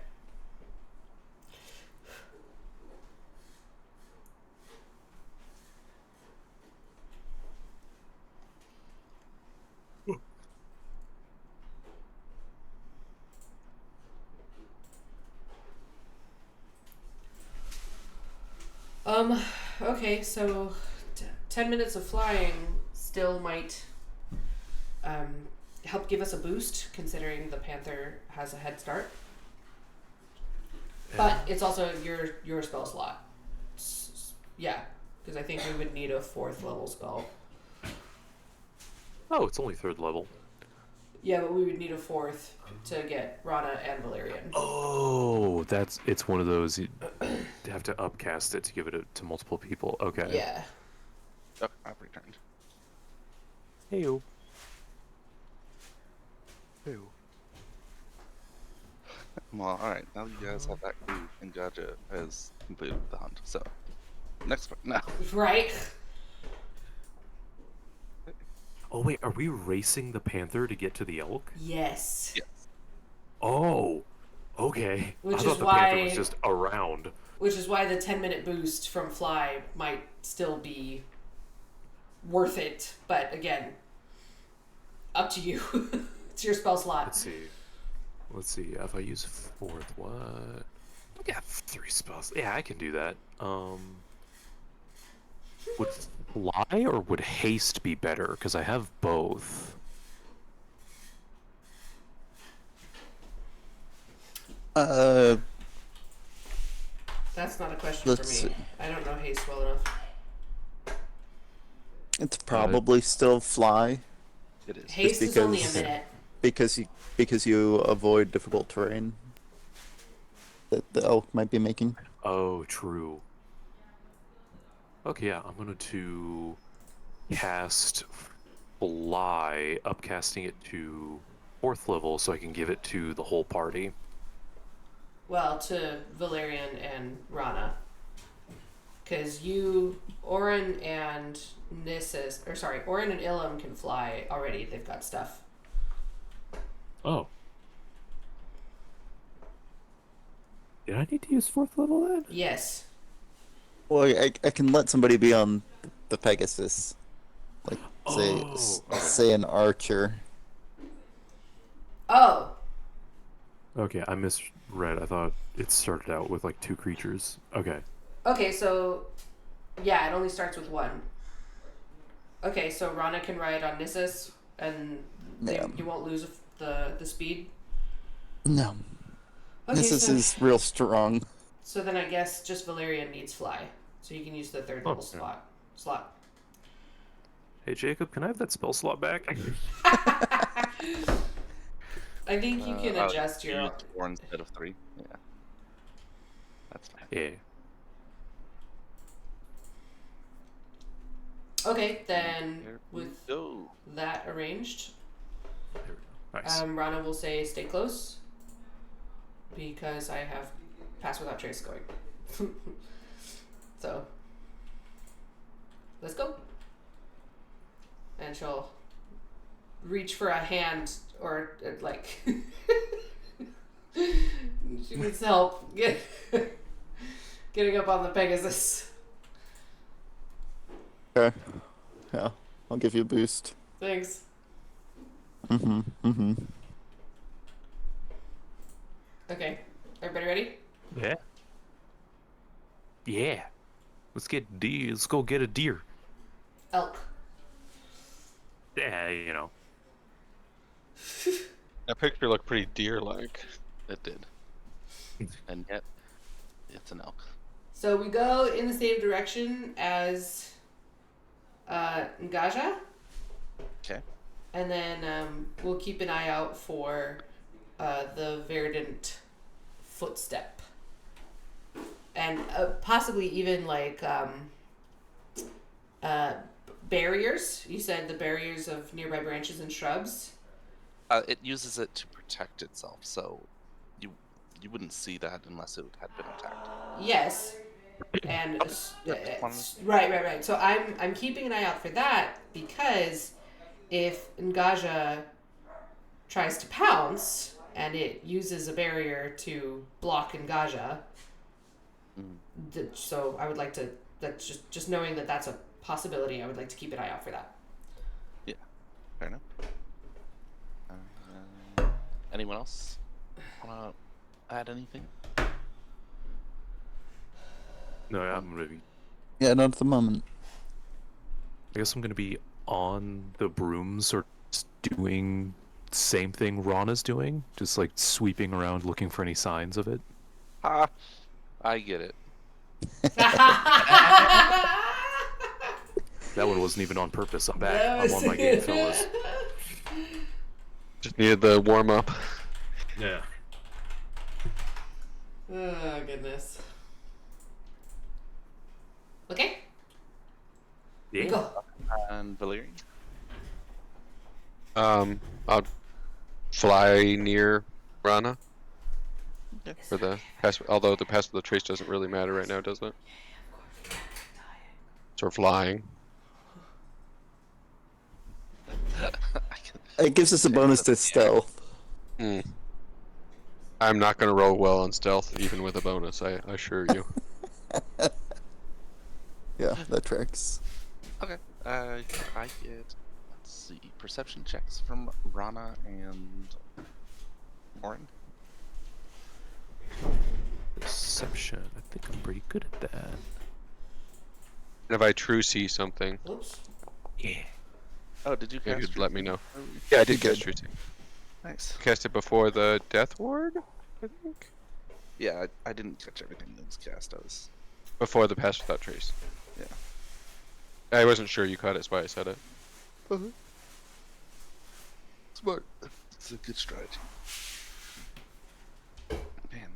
Okay, so 10 minutes of flying still might help give us a boost, considering the Panther has a head start. But it's also your spell slot. Yeah, because I think we would need a 4th level spell. Oh, it's only 3rd level. Yeah, but we would need a 4th to get Rana and Valerian. Oh, it's one of those you have to upcast it to give it to multiple people. Okay. Yeah. Oh, I've returned. Heyo. Well, alright, now you guys have that clue, and Gaja has completed the hunt, so. Next part, now. Right? Oh wait, are we racing the panther to get to the elk? Yes. Yes. Oh, okay. Which I is thought the panther was why- just around. Which is why the 10-minute boost from Fly might still be worth it. But again, up to you. It's your spell slot. Let's see. If I use 4th, what? I got 3 spells. Yeah, I can do that. Would fly or would haste be better? Because I have both. Uh, That's not a question for Let's me. see. I don't know haste well enough. it's probably still fly It is. Haste is only a because- minute. because you avoid difficult terrain that the elk might be making. Oh, true. Okay, yeah, I'm going to cast fly, upcasting it to 4th level so I can give it to the whole party. Well, to Valerian and Rana. Because Orin and Orin and Ilum can fly already. They've got stuff. Oh. Did I need to use 4th level then? Yes. Well, I can let somebody be on the Pegasus, like Oh. say an archer. Oh, Okay, I misread. I thought it started out with like 2 creatures. Okay. okay, so yeah, it only starts with 1. Okay, so Rana can ride on Nissus, and Yeah. you won't lose the speed. No, Okay, this so, is real strong. so then I guess just Valerian needs fly, so you can use the 3rd level yeah. slot. Hey Jacob, can I have that spell slot back? I think you can adjust you your. used 4 instead of 3. Yeah. That's fine. Yeah. Okay, then Here we with go. that arranged, There we go. Nice. Rana will say stay close because I have pass without trace going. So let's go. And she'll reach for a hand or like she needs help getting up on the Pegasus. Okay, yeah, I'll give you a boost. Thanks. Mm-hmm. Okay, everybody ready? Yeah. Yeah. Let's go get a deer. Elk. Yeah, you know. That picture looked pretty deer-like. It did. And yet, it's an elk. So we go in the same direction as Ngaja, Okay. and then we'll keep an eye out for the verdant footstep, and possibly even like barriers. You said the barriers of nearby branches and shrubs. It uses it to protect itself, so you wouldn't see that unless it had been attacked. Yes. And Yeah, just right. So I'm keeping an eye out for that because if Ngaja tries to pounce and it uses a barrier to block Ngaja, so I would like to just knowing that that's a possibility. I would like to keep an eye out for that. Yeah, fair enough. Anyone else wanna add anything? No, I'm gonna be. Yeah, not at the moment. I guess I'm gonna be on the brooms or just doing the same thing Rana's doing, just like sweeping around looking for any signs of it. Ha! I get it. That one wasn't even on purpose. I'm back. That I'm on my game, fellas. Just needed the warm up. Yeah. Oh, goodness. Okay, Yeah. go. And Valerian. I'll fly near Rana Okay. for the pass. Although the pass of the trace doesn't really matter right now, does it? So flying. It gives us a bonus to stealth. Hmm. I'm not gonna roll well on stealth, even with a bonus. I assure you. Yeah, that tracks. Okay. I get, let's see, perception checks from Rana and Orin. Perception. I think I'm pretty good at that. And if I true see something, Oops. Yeah. Oh, did you you cast? could let me True know. Seeing? Yeah, I You did cast did. true see. Nice. Cast it before the death ward, I think. Yeah, I didn't catch everything that was cast. I was. Before the pass without trace. Yeah. I wasn't sure you caught it, that's why I said it. Smart. It's a good strategy. Man.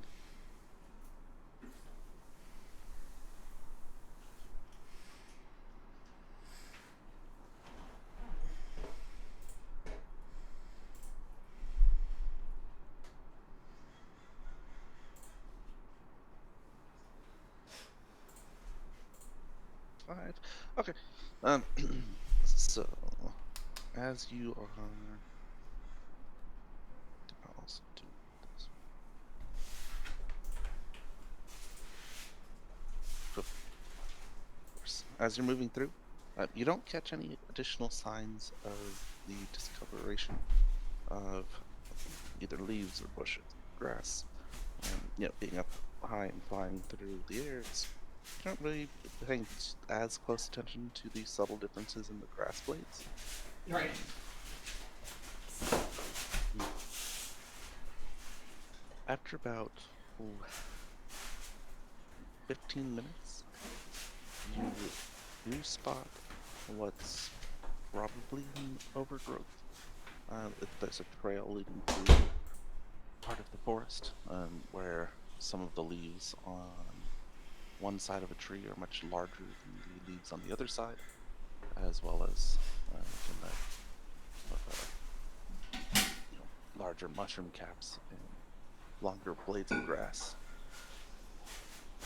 Five. Okay. So as you are. I'll also do this. Of course, as you're moving through, you don't catch any additional signs of the discoloration of either leaves or bushes, grass. Being up high and flying through the air, you don't really pay as close attention to the subtle differences in the grass blades. Right. After about 15 minutes, you spot what's probably an overgrowth. There's a trail leading through part of the forest where some of the leaves on one side of a tree are much larger than the leaves on the other side, as well as larger mushroom caps and longer blades of grass.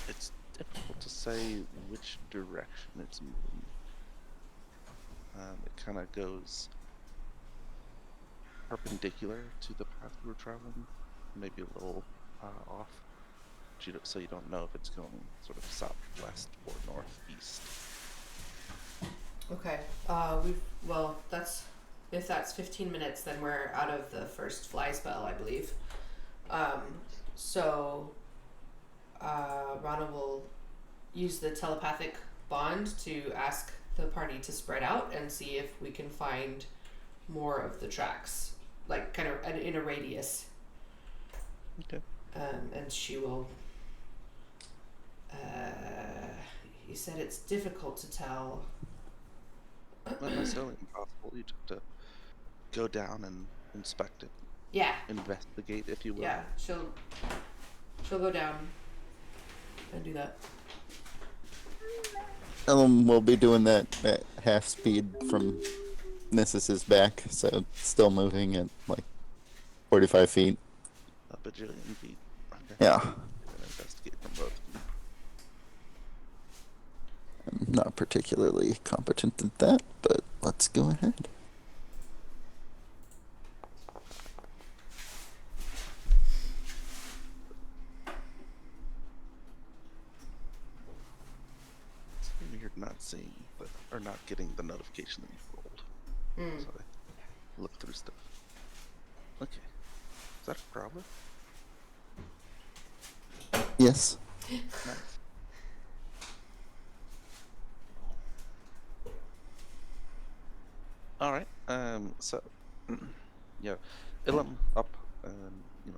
It's difficult to say which direction it's moving. It kind of goes perpendicular to the path we were traveling, maybe a little off, so you don't know if it's going sort of southwest or northeast. Okay. If that's 15 minutes, then we're out of the first fly spell, I believe. So Rana will use the telepathic bond to ask the party to spread out and see if we can find more of the tracks, like kind of in a radius. Okay. And she will. He said it's difficult to tell. Not necessarily impossible. You just have to go down and inspect it, Yeah. investigate, if you will. Yeah. She'll go down and do that. Ellen will be doing that at half speed from Nissus's back, so it's still moving at like 45 feet. A bajillion feet. Okay. Yeah. Gonna investigate from both. I'm not particularly competent at that, but let's go ahead. It's weird not seeing, or not getting the notification that you've rolled. So I look through stuff. Okay. Is that a problem? Yes. Nice. All right. So, yeah, Ilum up and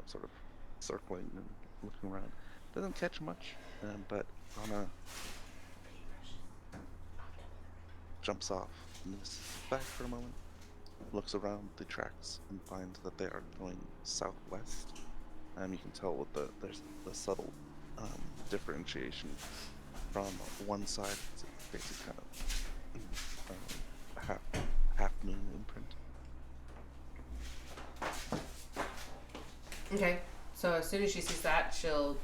sort of circling and looking around. Doesn't catch much, but Rana jumps off and is back for a moment, looks around the tracks and finds that they are going southwest. You can tell with there's the subtle differentiation from one side. It's a basic kind of half moon imprint. Okay. So as soon as she sees that, she'll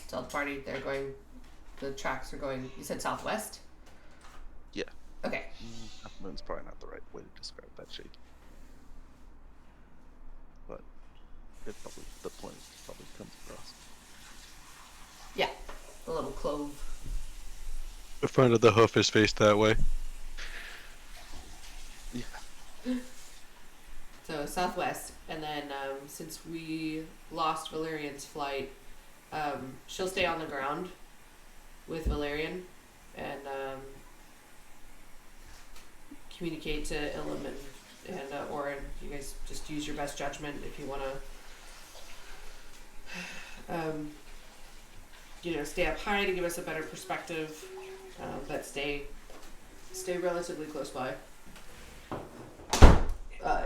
tell the party the tracks are going, you said southwest? Yeah. Okay. Half moon's probably not the right way to describe that shape. But the point probably comes across. Yeah. The little clove. The front of the hoof is faced that way. Yeah. So southwest, and then since we lost Valerian's flight, she'll stay on the ground with Valerian and communicate to Ilum and Orin. You guys just use your best judgment if you want to, stay up high to give us a better perspective, but stay relatively close by.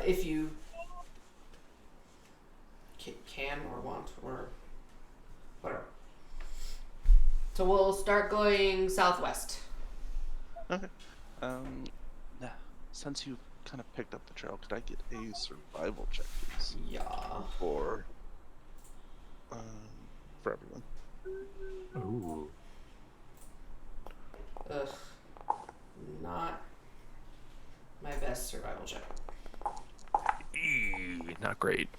If you can or want or whatever. So we'll start going southwest. Okay. Yeah. Since you kind of picked up the trail, could I get a survival check, please? Yeah. For everyone. Ooh. Ugh. Not my best survival check. Not great.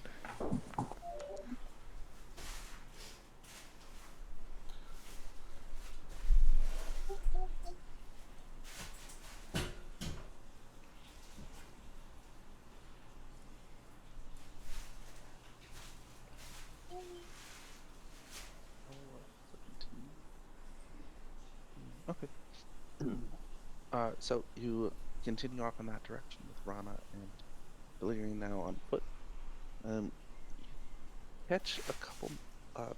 Okay. So you continue off in that direction with Rana and Valerian now on foot. Catch a couple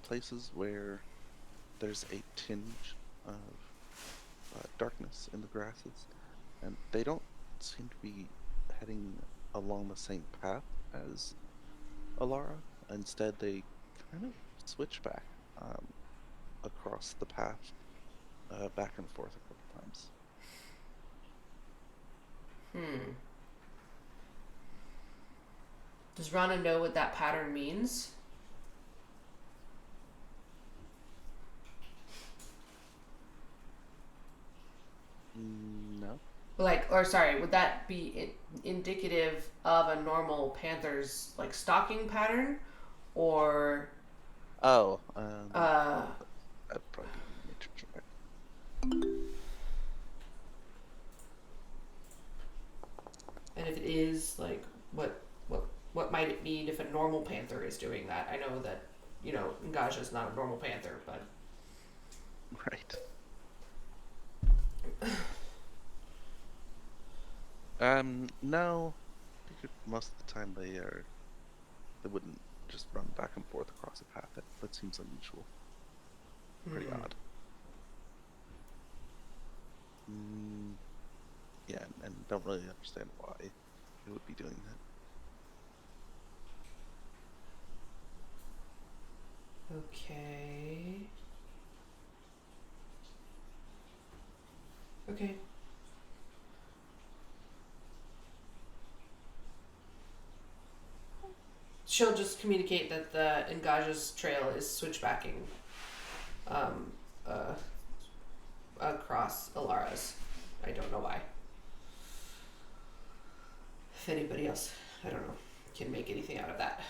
places where there's a tinge of darkness in the grasses, and they don't seem to be heading along the same path as Alara. Instead, they kind of switch back across the path, back and forth a couple times. Does Rana know what that pattern means? No. Would that be indicative of a normal panther's stalking pattern, or? Oh. I'd probably be nature check. And if it is, what might it mean if a normal panther is doing that? I know that, Ngaja's not a normal panther, but... Right. No. I think most of the time they wouldn't just run back and forth across a path. That seems unusual. Pretty odd. Yeah, and don't really understand why it would be doing that. Okay. Okay. She'll just communicate that the Ngaja's trail is switchbacking across Alara's. I don't know why. If anybody else, I don't know, can make anything out of that.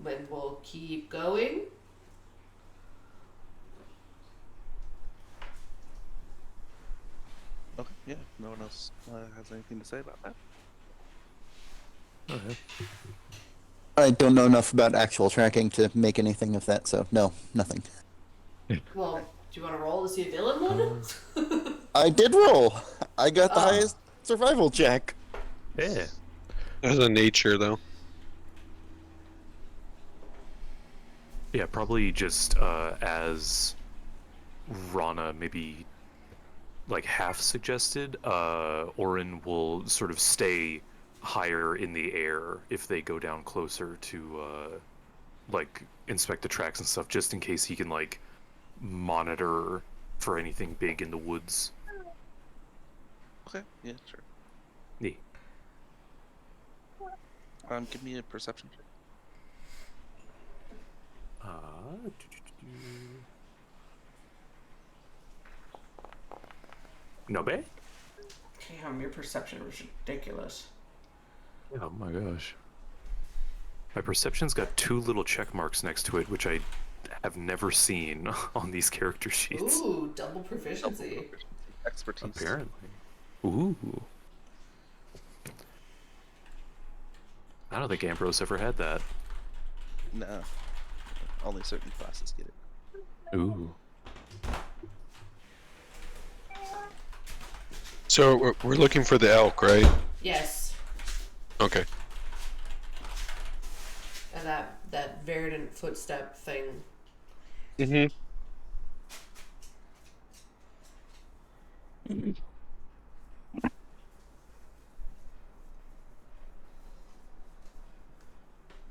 Then we'll keep going. Okay, yeah. No one else has anything to say about that? Okay. I don't know enough about actual tracking to make anything of that, so no, nothing. Well, do you want to roll to see if Ilum won? I did roll. I got the highest survival check. Yeah. As a nature, though. Yeah, probably just as Rana maybe like half suggested, Orin will sort of stay higher in the air if they go down closer to like inspect the tracks and stuff, just in case he can like monitor for anything big in the woods. Okay, yeah, sure. Neat. Give me a perception check. No bad. Damn, your perception was ridiculous. Oh my gosh. My perception's got 2 little check marks next to it, which I have never seen on these character sheets. Ooh, double proficiency. Expertise. Apparently. Ooh. I don't think Ambrose ever had that. No. Only certain classes get it. Ooh. So we're looking for the elk, right? Yes. Okay. And that verdant footstep thing. Mm-hmm.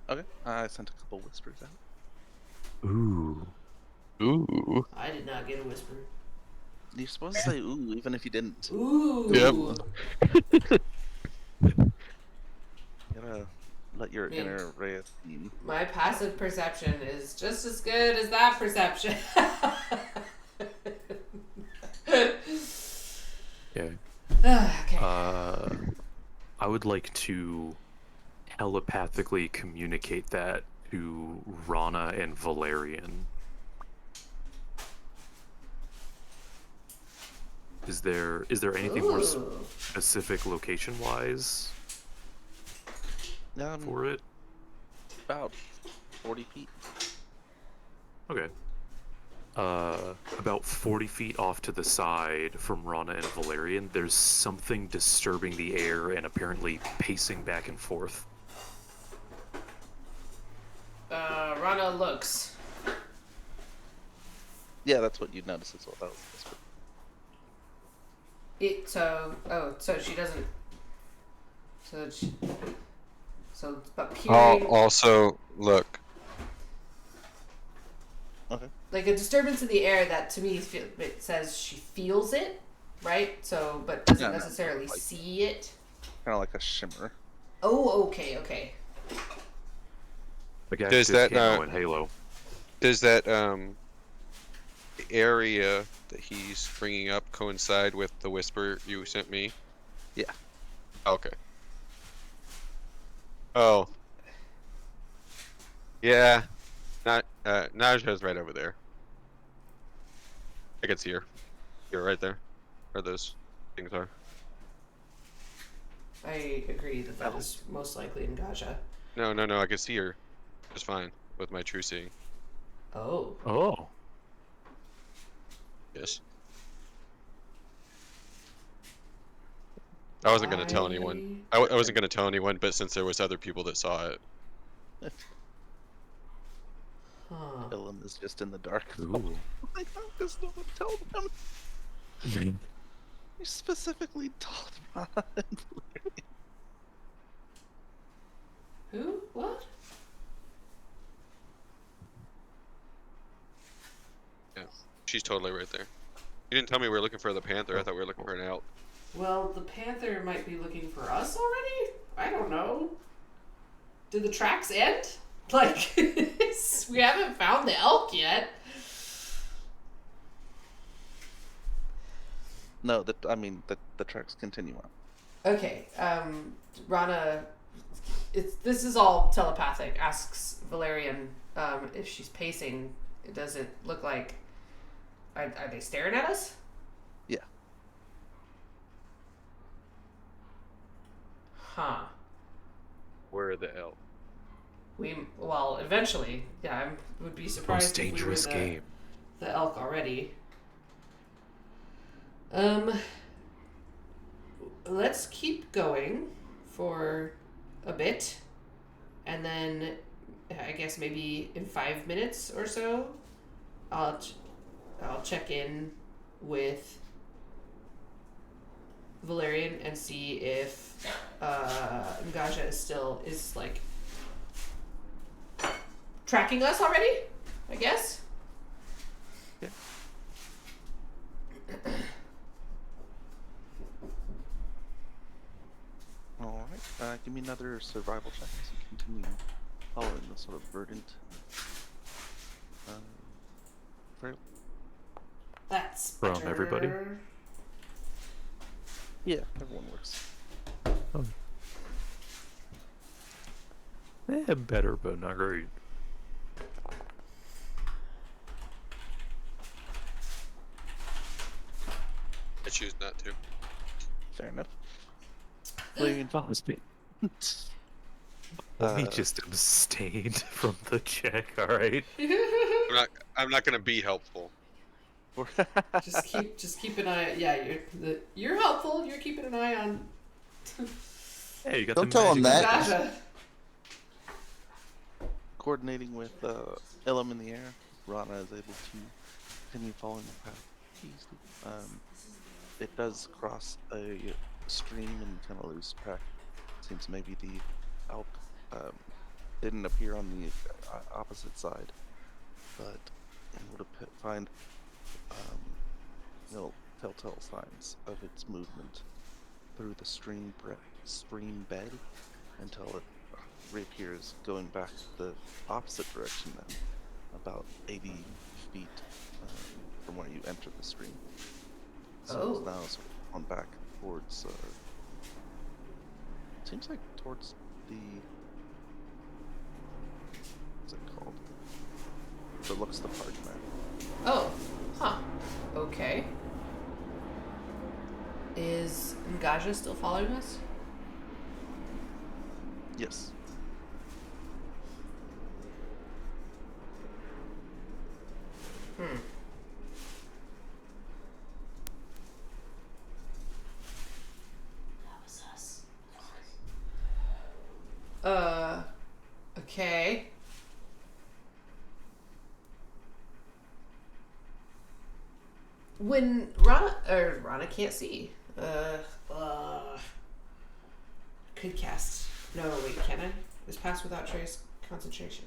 Okay. I sent a couple whispers out. Ooh. Ooh. I did not get a whisper. You're supposed to say ooh, even if you didn't. Ooh. Yep. You gotta let your Man. inner Rhea theme. My passive perception is just as good as that perception. Yeah. Okay. I would like to telepathically communicate that to Rana and Valerian. Is there anything more Ooh. specific location-wise for it? About 40 feet. Okay. About 40 feet off to the side from Rana and Valerian, there's something disturbing the air and apparently pacing back and forth. Rana looks. Yeah, that's what you'd notice as well. That was the whisper. So she doesn't. But I'll peering, also look. Okay. like a disturbance in the air that to me it says she feels it, right? So, but doesn't Yeah, no, necessarily like- see it. Kind of like a shimmer. Oh, okay. Like Does active that camo not- in Halo. Does that area that he's bringing up coincide with the whisper you sent me? Yeah. Okay. Oh. Yeah. Naja's right over there. I can see her. You're right there. Where those things are. I agree that is most likely in Gaja. No, I can see her just fine with my true seeing. Oh. Oh. Yes. I wasn't gonna tell anyone. I wasn't gonna tell anyone, but since there was other people that saw it. Huh. Dylan is just in the dark. Ooh. Like, how does no one tell them? You specifically told Rana and Valerian. Who? What? She's totally right there. You didn't tell me we were looking for the panther. I thought we were looking for an elk. Well, the panther might be looking for us already? I don't know. Did the tracks end? Like, we haven't found the elk yet. No, the tracks continue on. Okay, Rana, this is all telepathic. Asks Valerian if she's pacing. Does it look like... Are they staring at us? Yeah. Huh. Where are the elk? Well, eventually, yeah, I would be surprised Most dangerous if we were game. the elk already. Let's keep going for a bit, and then I guess maybe in 5 minutes or so, I'll check in with Valerian and see if Ngaja is like tracking us already, I guess. Yeah. All right. Give me another survival check as you continue following the sort of verdant trail. That's From better. everybody? Yeah, everyone works. Better, but not great. I choose not to. Fair enough. Valerian follows me. Let me just abstain from the check, alright? I'm not gonna be helpful. just keep an eye. Yeah, you're helpful. You're keeping an eye on Hey, you got Don't the tell him magic- that. Ngaja. Coordinating with Elam in the air, Rana is able to continue following the path easily. It does cross a stream and kind of lose track. Seems maybe the elk didn't appear on the opposite side, but able to find telltale signs of its movement through the stream bed until it reappears going back the opposite direction then, about 80 feet from where you enter the stream. So it's now sort of on back towards, seems like towards the, what's it called? It looks the park map. Oh, huh. Okay. Is Ngaja still following us? Yes. Hmm. That was us. Okay. When Rana can't see. Could cast. No, wait, can I? Is pass without trace concentration?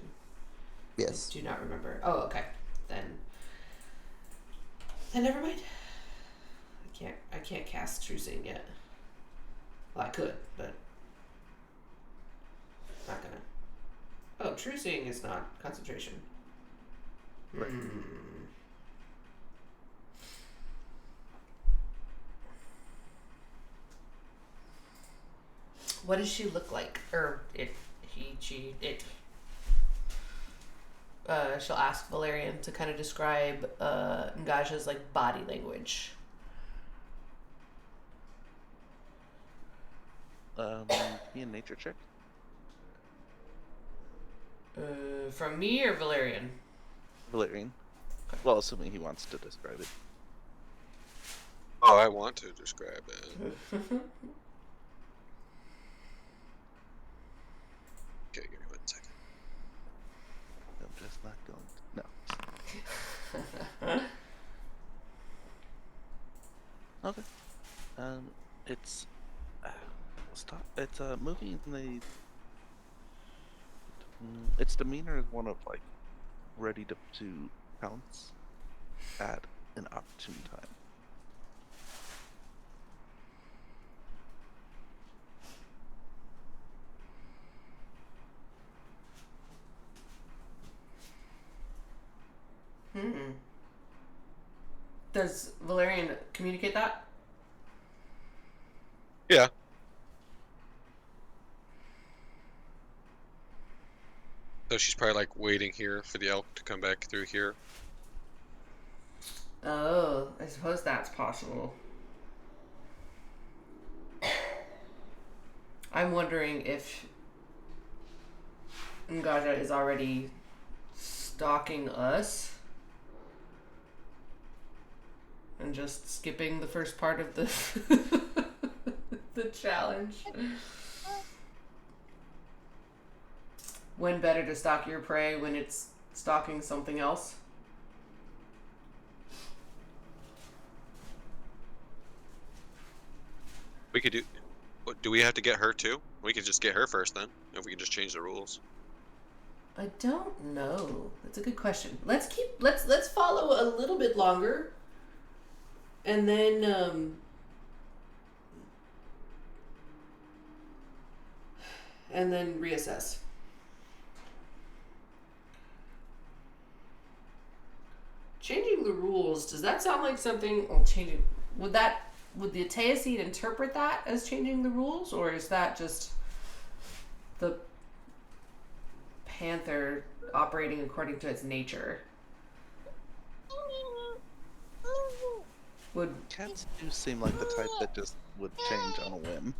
Yes. I do not remember. Oh, okay. Then never mind. I can't cast True Seeing yet. Well, I could, but not gonna. Oh, True Seeing is not concentration. Right. What does she look like? Or it, he, she, it. She'll ask Valerian to kind of describe Ngaja's like body language. Be a nature check. From me or Valerian? Valerian. Well, assuming he wants to describe it. Oh, I want to describe it. Okay, give me 1 second. I'm just not going to. No. Okay. It's stop. It's moving in the. Its demeanor is one of like ready to pounce at an opportune time. Does Valerian communicate that? Yeah. So she's probably like waiting here for the elk to come back through here. Oh, I suppose that's possible. I'm wondering if Ngaja is already stalking us and just skipping the first part of the the challenge. when better to stalk your prey when it's stalking something else? We could do. Do we have to get her too? We could just get her first then. If we can just change the rules. I don't know. That's a good question. Let's follow a little bit longer, and then reassess. Changing the rules, does that sound like something? Well, changing would the Ateaseed interpret that as changing the rules, or is that just the panther operating according to its nature? Would Cats do seem like the type that just would change on a whim.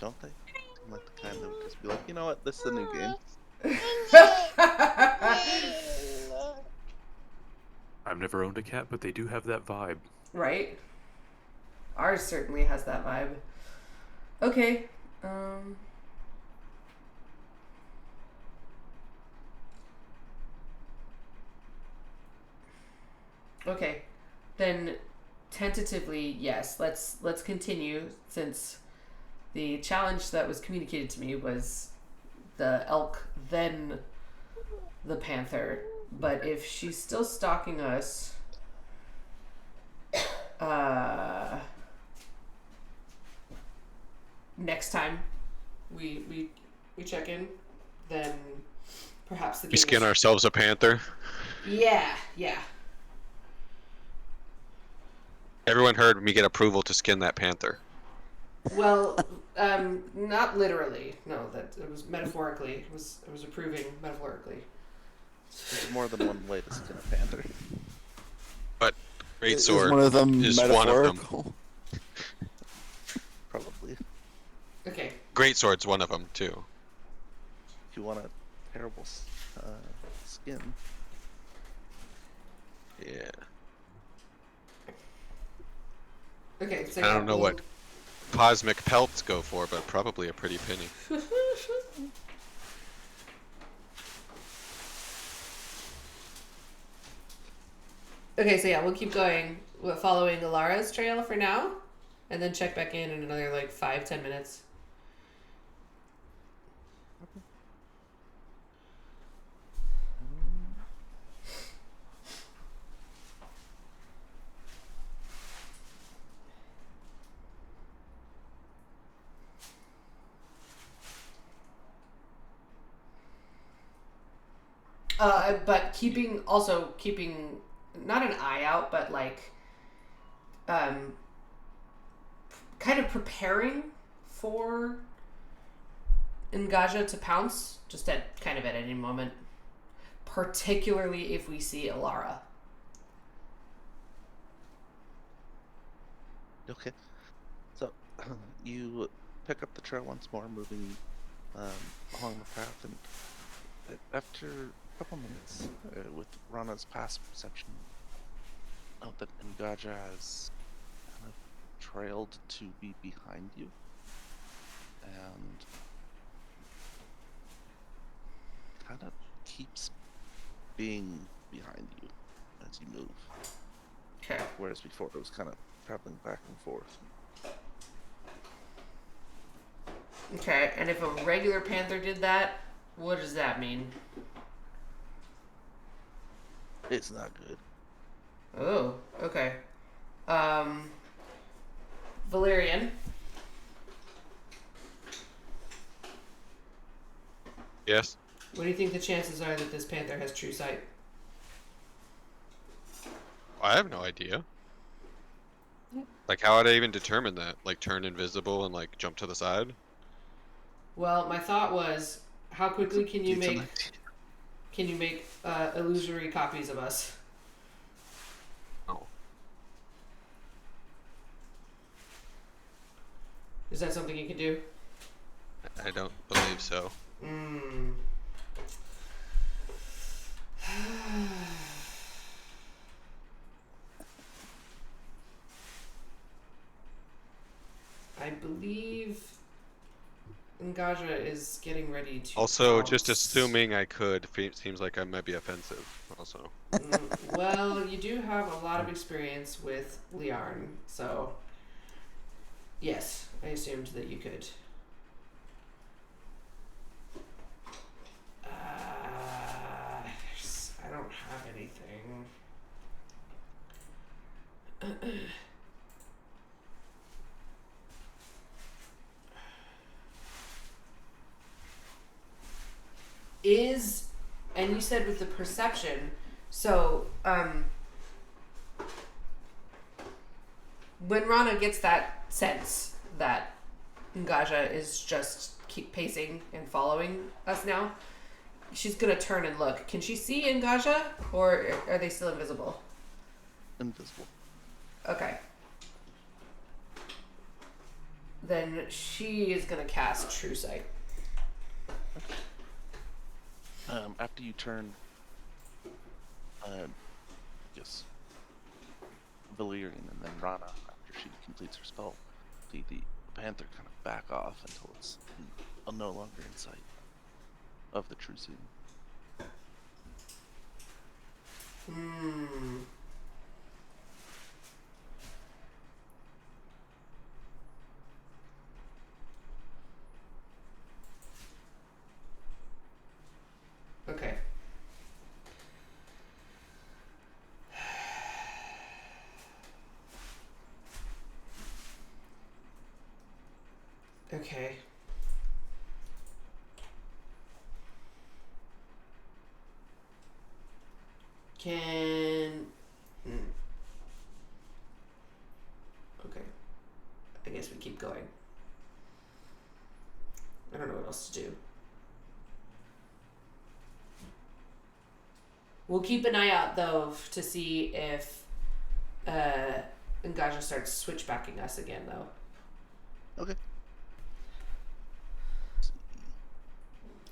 Don't they? Seem like the kind that would just be like, you know what, this is a new game. I've never owned a cat, but they do have that vibe. Right? Ours certainly has that vibe. Okay. Okay. Then tentatively, yes. Let's continue, since the challenge that was communicated to me was the elk, then the panther. But if she's still stalking us, next time we check in, then perhaps the We game skin is... ourselves a panther. Yeah. Everyone heard me get approval to skin that panther. Well, not literally. No, that it was metaphorically. It was approving metaphorically. There's more than one way to skin a panther. But great Is sword one of them is one of them. metaphorical? Probably. Okay. Great sword's one of them too. If you want a terrible skin. Yeah. Okay. So I don't know what cosmic pelts go for, but probably a pretty penny. Okay, so yeah, we'll keep going, following Alara's trail for now, and then check back in another like 5-10 minutes. But keeping not an eye out, but like, kind of preparing for Engaja to pounce just at any moment, particularly if we see Alara. Okay. So, you pick up the trail once more, moving along the path, and after a couple minutes, with Rana's past perception, note that Engaja has kind of trailed to be behind you, and kind of keeps being behind you as you move. Okay. Whereas before it was kind of traveling back and forth. Okay, and if a regular panther did that, what does that mean? It's not good. Oh, okay. Valerian. Yes. What do you think the chances are that this panther has true sight? I have no idea. Like, how would I even determine that? Like, turn invisible and like jump to the side? Well, my thought was, how quickly can you It's an make illusory copies of us? Oh. Is that something you can do? I don't believe so. Hmm. I believe Ngaja is getting ready to. Also, just pounce. assuming I could seems like I might be offensive. Also, Well, you do have a lot of experience with Liarn, so yes, I assumed that you could. I don't have anything. And you said with the perception, so when Rana gets that sense that Ngaja is just keep pacing and following us now, she's gonna turn and look. Can she see Ngaja, or are they still invisible? Invisible. Okay. Then she is gonna cast True Sight. After you turn, yes, Valyrian and then Rana, after she completes her spell, the panther kind of back off until it's no longer in sight of the true seeing. Okay. Okay. Okay. I guess we keep going. I don't know what else to do. We'll keep an eye out though to see if Ngaja starts switchbacking us again though. Okay.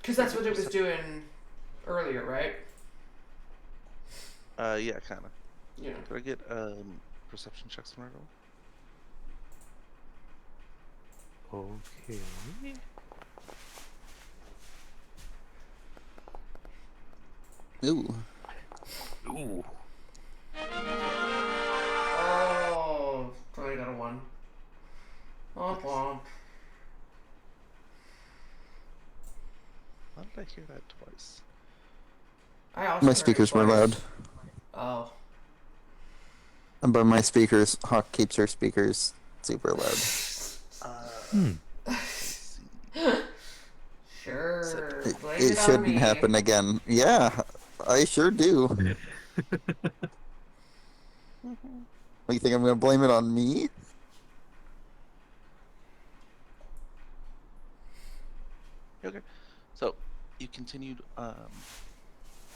Because that's what it was doing earlier, right? Yeah, kind of. Yeah. Could I get perception checks on roll? Okay. Ooh. Ooh. Oh, I got a 1. Oh. Why did I hear that twice? I also My heard it speakers were twice. loud. Oh. And by my speakers, Hawk keeps her speakers super loud. Let's see. Sure. Blame It it on shouldn't me. happen again. Yeah, I sure do. What, you think I'm gonna blame it on me? Okay. So you continued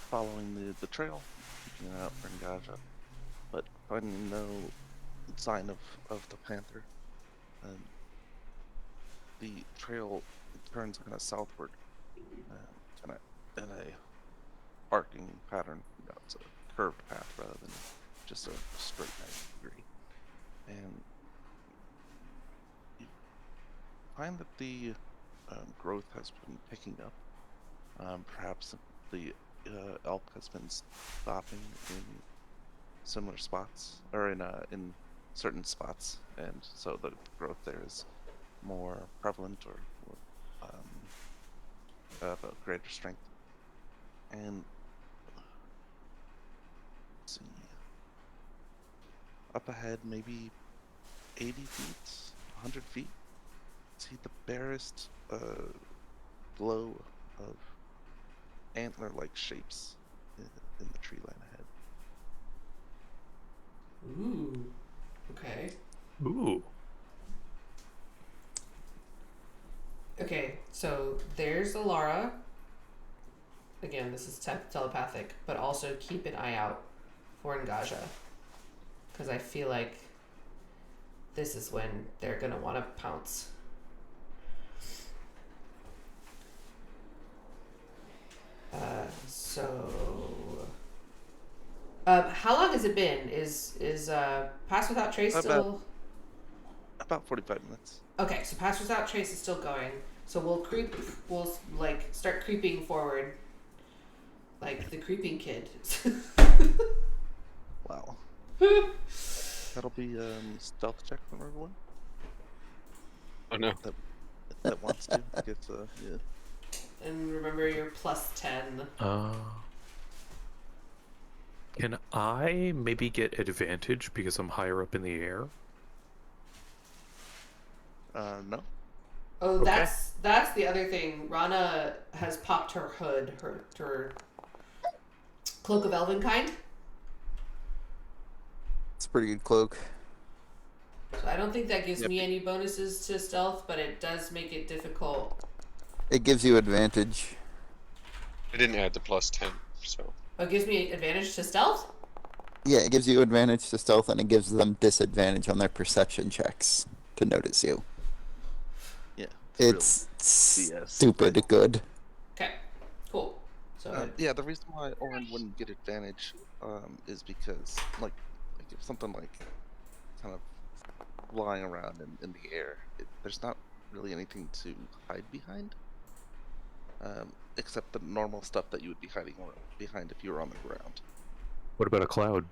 following the trail, keeping an eye out for Ngaja, but finding no sign of the panther. The trail turns kind of southward, kind of in a arcing pattern. You know, it's a curved path rather than just a straight 90 degree. And you find that the growth has been picking up. Perhaps the elk has been stopping in similar spots, or in certain spots, and so the growth there is more prevalent or of a greater strength. And let's see, up ahead, maybe 80 feet, 100 feet, see the barest glow of antler-like shapes in the tree line ahead. Ooh. Okay. Ooh. Okay, so there's Alara. Again, this is telepathic, but also keep an eye out for Ngaja. Because I feel like this is when they're going to want to pounce. How long has it been? Is Pass Without Trace still... About 45 minutes. Okay, so Pass Without Trace is still going. So we'll creep. We'll like start creeping forward, like the creeping kid. Wow. That'll be stealth check from everyone Oh no. that wants to. I guess, yeah. And remember your +10. Can I maybe get advantage because I'm higher up in the air? No. Oh, Okay. that's the other thing. Rana has popped her hood, her cloak of Elvenkind. It's a pretty good cloak. So I don't think that gives Yep. me any bonuses to stealth, but it does make it difficult. It gives you advantage. I didn't add the +10, so. Oh, it gives me advantage to stealth? Yeah, it gives you advantage to stealth, and it gives them disadvantage on their perception checks to notice you. Yeah. It's BS, stupid but- good. Okay, cool. So Yeah, the reason why Orin wouldn't get advantage is because, like if something like kind of flying around in the air, there's not really anything to hide behind, except the normal stuff that you would be hiding behind if you were on the ground. What about a cloud?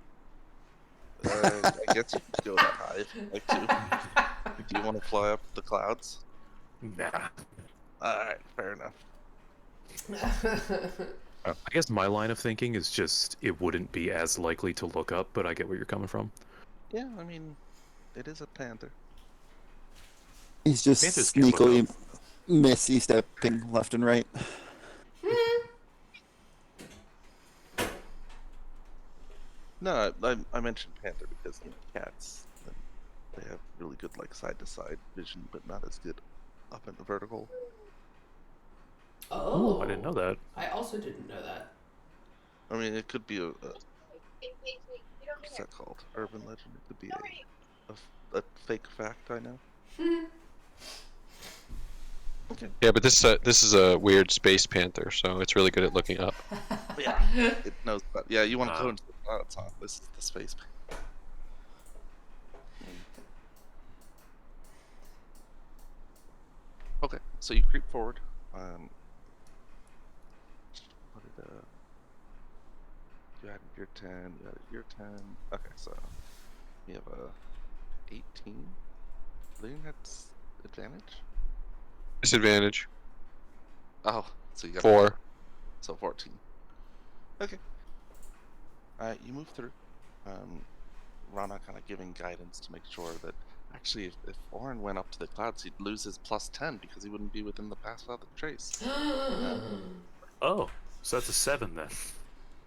I guess you could go that high if you'd like to. Do you want to fly up the clouds? Nah. Alright, fair enough. I guess my line of thinking is just it wouldn't be as likely to look up, but I get where you're coming from. Yeah, I mean, it is a panther. He's just Panthers can look sneakily missy stepping left and right. No, I mentioned panther because cats, they have really good like side to side vision, but not as good up in the vertical. Oh, I didn't know that. I also didn't know that. I mean, it could be a what's that called? Urban legend. It could be a fake fact. I know. Okay. Yeah, but this is a weird space panther, so it's really good at looking up. Yeah, it knows that. Yeah, you want to go Wow. into the clouds, huh? This is the space. Okay, so you creep forward. What did you added your 10, you added your 10. Okay, so you have a 18. I think that's advantage. Disadvantage. Oh, so you got 4. So 14. Okay. You move through. Rana kind of giving guidance to make sure that actually, if Orin went up to the clouds, he'd lose his +10 because he wouldn't be within the pass without the trace. Oh, so that's a 7 then.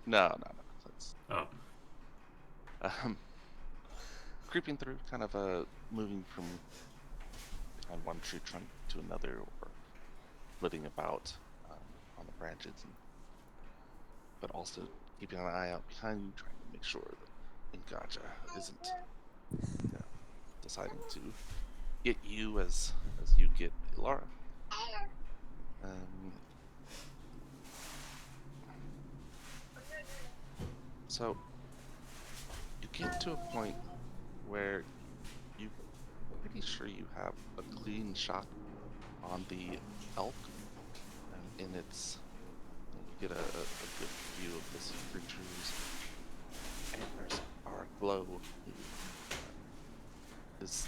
No. That's Oh. creeping through, kind of moving from behind one tree trunk to another, or flitting about on the branches, but also keeping an eye out behind you, trying to make sure that Ingaja isn't deciding to get you as you get Ilara. So you get to a point where you're pretty sure you have a clean shot on the elk, and in its you get a good view of this creature's antlers are aglow. Is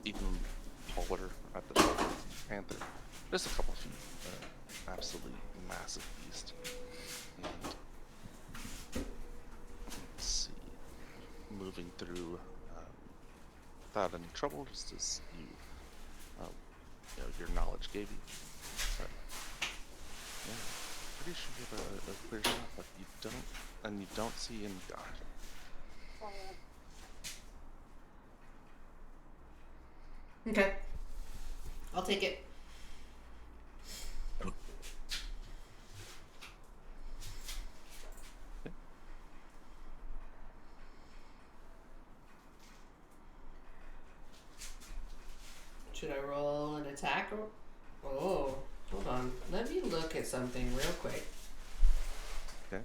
even taller at the shoulder than the panther, just a couple feet. Absolutely massive beast. And let's see, moving through without any trouble, just as your knowledge gave you. But, yeah, pretty sure you have a clear shot, but you don't see any guard. Okay, I'll take it. Should I roll an attack? Oh, hold on. Let me look at something real quick. Okay.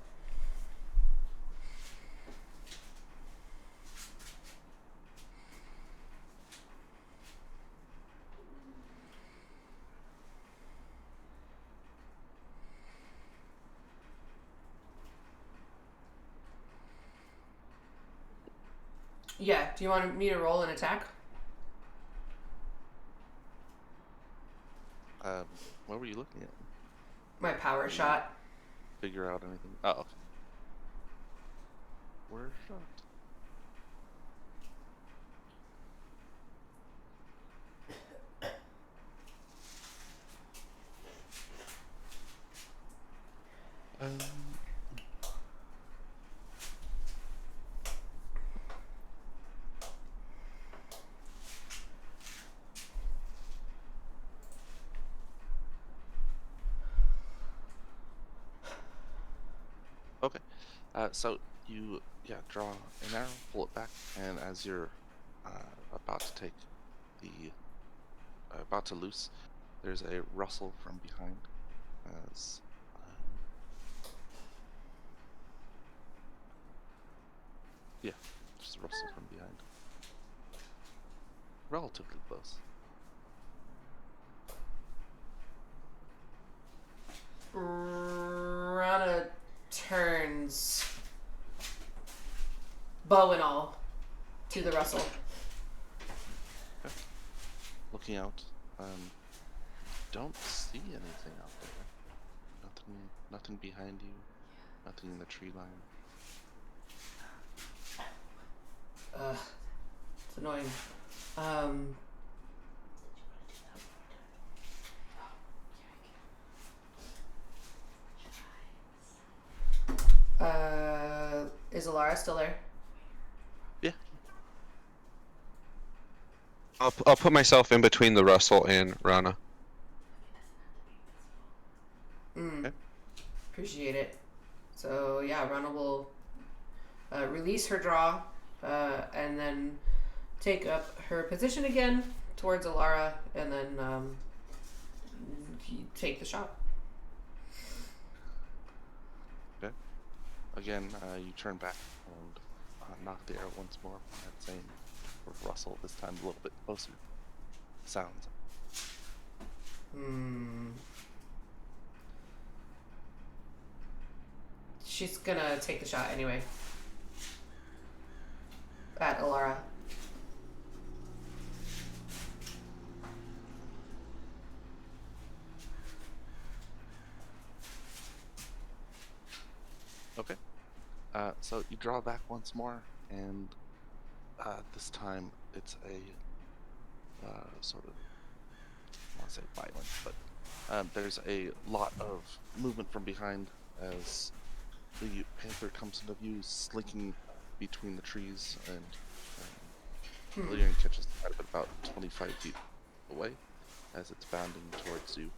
Do you want me to roll an attack? What were you looking at? My power shot. Figure out anything? Oh, okay. Where shot? Um, okay. So you draw an arrow, pull it back, and as you're about to take the about to loose, there's a rustle from behind as just a rustle from behind. Relatively close. Rana turns, bow and all, to the rustle. Looking out, don't see anything out there. Nothing behind you. Nothing in the tree line. It's annoying. Is Alara still there? Yeah. I'll put myself in between the Russell and Rana. Okay. Appreciate it. So yeah, Rana will release her draw and then take up her position again towards Alara and then take the shot. Okay. Again, you turn back and knock the arrow once more. That same rustle, this time a little bit closer. Sounds. She's gonna take the shot anyway. At Alara. Okay. So you draw back once more, and this time it's a sort of, I want to say violent, but there's a lot of movement from behind as the panther comes into view, slinking between the trees, and Illyrian catches the side of it about 25 feet away as it's bounding towards you.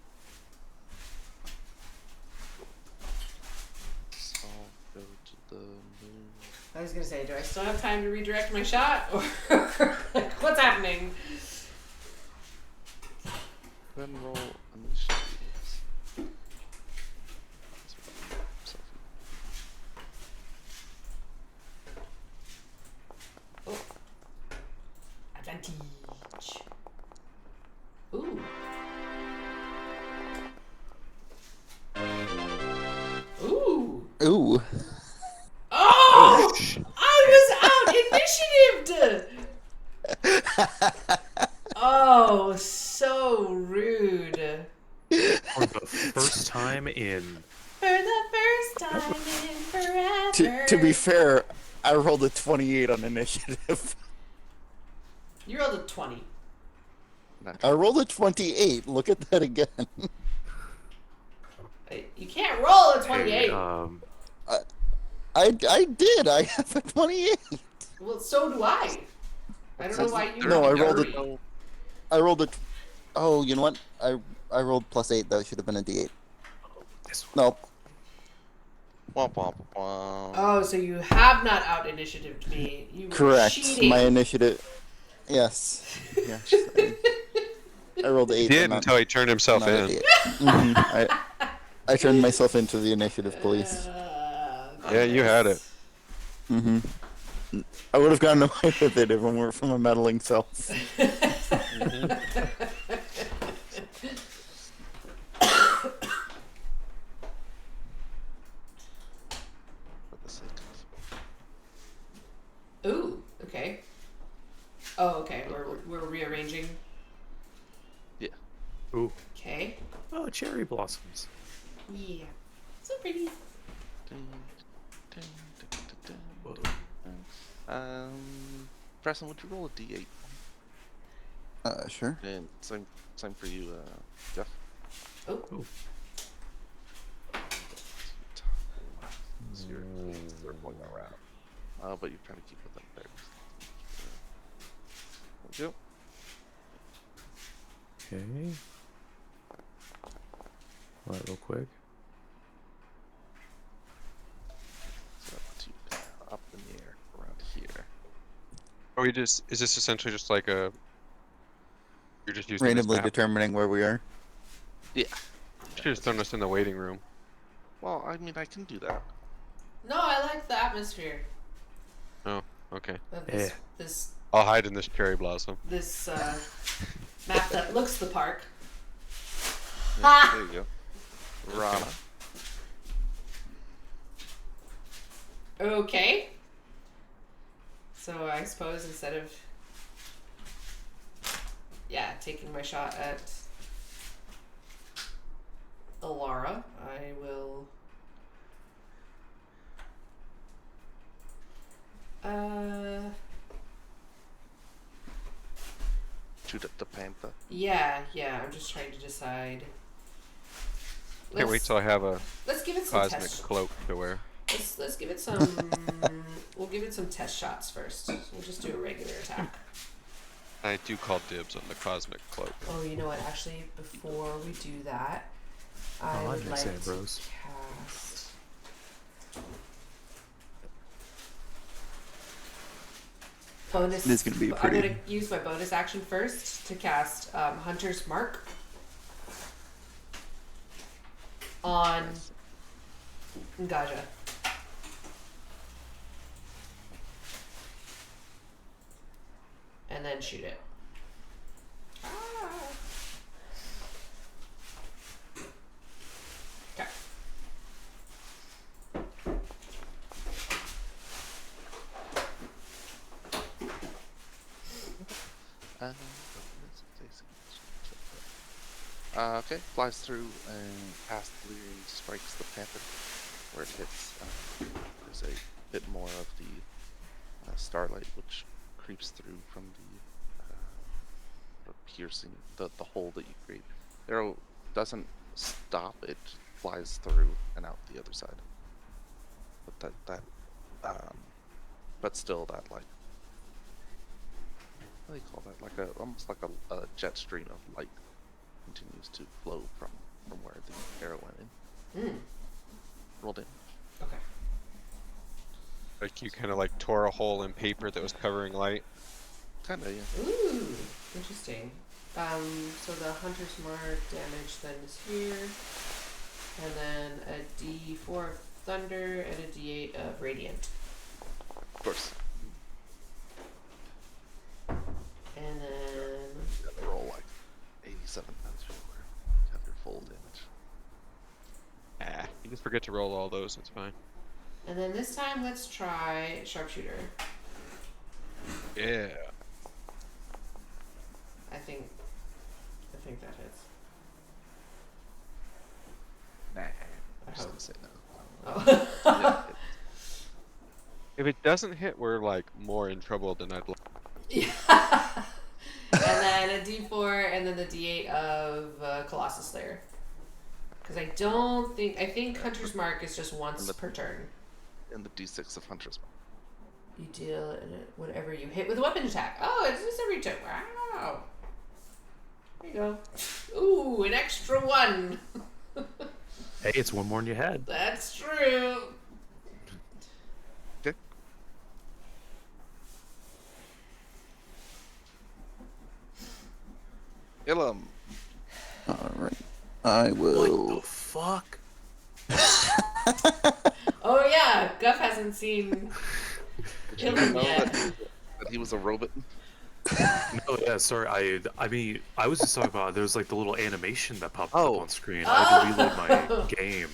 So I'll go to the moon. I was gonna say, do I still have time to redirect my shot? Or what's happening? Then roll initiatives. Advantage. Ooh. Ooh. Ooh. Oh! I was out initiatived! Oh, so rude. For the first time in. For the first time in forever. To be fair, I rolled a 28 on initiative. You rolled a 20. I rolled a 28. Look at that again. You can't roll a 28. I did. I have a 28. Well, so do I. I don't know why you. No, I rolled already- it. I rolled a. Oh, you know what? I rolled +8. That should have been a D8. Nope. Womp womp womp. Oh, so you have not out initiatived me. You were Correct. cheating. My initiative. Yes. Yes. I rolled 8. He did but not- until he turned himself not a in. D8. Mhm. I turned myself into the initiative police. Yeah, you had it. Mm-hmm. I would have gotten away with it if it weren't for my meddling self. For the sake of Ooh, okay. okay. We're rearranging. Ooh. Okay. Oh, cherry blossoms. Yeah. So pretty. Dun, dun, dun, dun, Whoa. dun. Preston, would you roll a d8? Sure. And same for you, Jeff. Oh. Ooh. So you're circling around. But you're trying to keep it up there. There we go. Okay. All right, real quick. So that puts you up in the air around here. Are we just? Is this essentially just like a? You're just using Randomly this map? determining where we are. Yeah. You should have thrown us in the waiting room. Well, I mean, I can do that. No, I like the atmosphere. Oh, okay. Of Yeah. this I'll hide in this cherry blossom. map that looks the park. Yeah, Ha! there you go. Rana. Okay. So I suppose instead of taking my shot at Alara, I will Shoot at the panther. yeah, I'm just trying to decide. Can't wait till I have a Let's give it some cosmic test. cloak to wear. Let's give it some. We'll give it some test shots first. We'll just do a regular attack. I do call dibs on the cosmic cloak. Oh, you know what? Actually, before we do that, I Oh, I would like understand, to bros. cast. Bonus. This is gonna be I'm pretty- gonna use my bonus action first to cast Hunter's Mark on Nice. Ngaja. And then shoot it. Okay. Okay, flies through and past Leary strikes the panther where it hits. There's a bit more of the starlight which creeps through from the piercing, the hole that you create. Arrow doesn't stop, it flies through and out the other side. But but still that like, what do they call that? Like almost like a jet stream of light continues to flow from where the arrow went in. Rolled in. Okay. Like you kind of like tore a hole in paper that was covering light. Kinda, yeah. Ooh, interesting. So the Hunter's Mark damage then is here, and then a D4 of Thunder and a D8 of Radiant, Of course. and then You gotta roll like 87 times before you have your full damage. Ah, you just forget to roll all those. It's fine. this time let's try Sharpshooter. Yeah. I think that hits. Nah. I I'm just hope. gonna say no. Oh. Yeah, If it doesn't hit, we're like more in trouble than I'd like. Yeah. And then a D4 and then the D8 of Colossus Slayer. Because I think Hunter's Mark is just once per turn. and the D6 of Hunter's Mark. You deal whatever you hit with a weapon attack. Oh, it's just every turn. Wow. There you go. Ooh, an extra one. Hey, it's one more than you had. That's true. Okay. Ilum. Alright. I will. What the fuck? Oh yeah, Guff hasn't seen Did you Ilum know yet. that he was a robot? No, yeah, sorry. I mean, I was just talking about there was like the little animation that popped Oh. up on screen. I had to reload my game,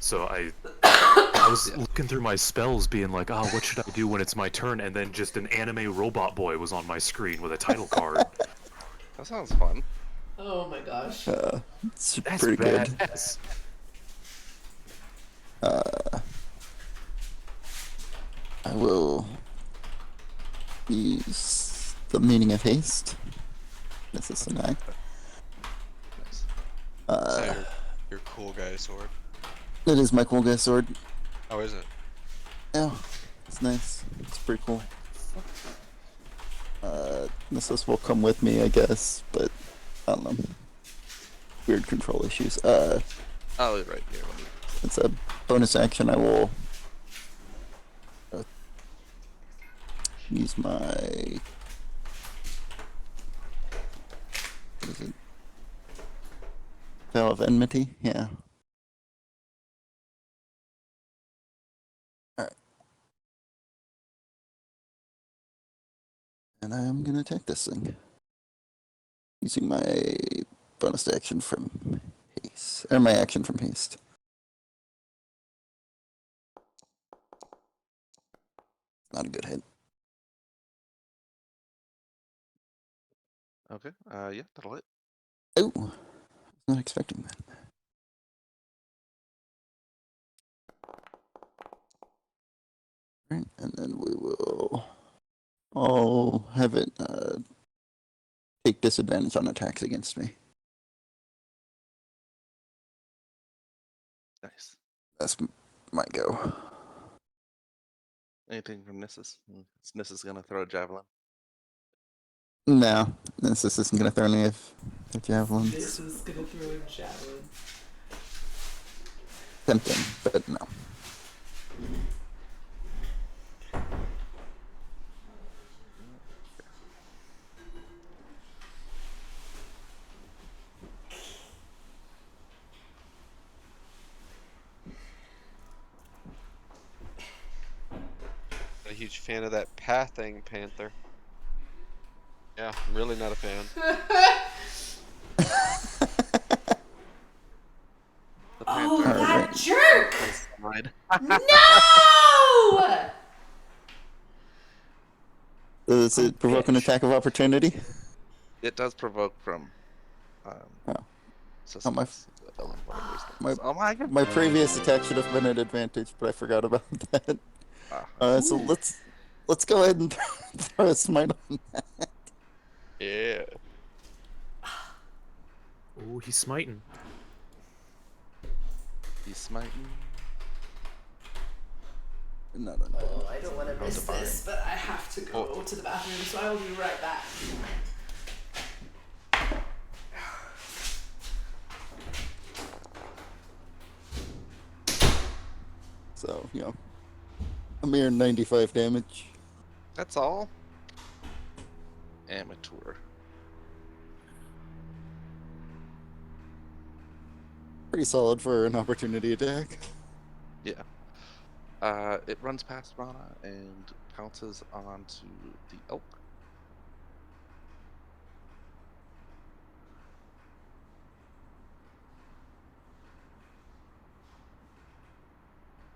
so I I was looking through my spells, being like, "Oh, what should I do when it's my turn?" And then just an anime robot boy was on my screen with a title card. That sounds fun. Oh my gosh. It's That's pretty good. badass. I will use the meaning of haste. This is an act. Nice. Your cool guy sword. That is my cool guy sword. How is it? Yeah, it's nice. It's pretty cool. This will come with me, I guess, but I don't know. Weird control issues. Oh, right here. It's a bonus action. I will use my. What is it? Vow of Enmity? Yeah. Alright. And I'm gonna attack this thing. Using my bonus action from haste. Or my action from haste. Not a good hit. Okay. Yeah, that'll hit. Oh! Not expecting that. Right, and then we will all have it take disadvantage on attacks against me. Nice. That's my go. Anything from Nissus? Nissus gonna throw a javelin. No, this isn't gonna throw any of the javelins. This is gonna throw a javelin. Tempting, but no. A huge fan of that pathing panther. Yeah, I'm really not a fan. The Oh, panther that jerk! side. No! Does it provoke an attack of opportunity? It does provoke from. Oh. So Oh, my- oh my god. My previous attack should have been at advantage, but I forgot about that. So let's go ahead and throw a smite on that. Yeah. Oh, he's smiting. He's smiting. Not on Oh, I don't want to miss divine. this, but I have to go to the bathroom, so I will be right back. So, a mere 95 damage. That's all. Amateur. Pretty solid for an opportunity attack. Yeah. It runs past Rana and pounces onto the elk.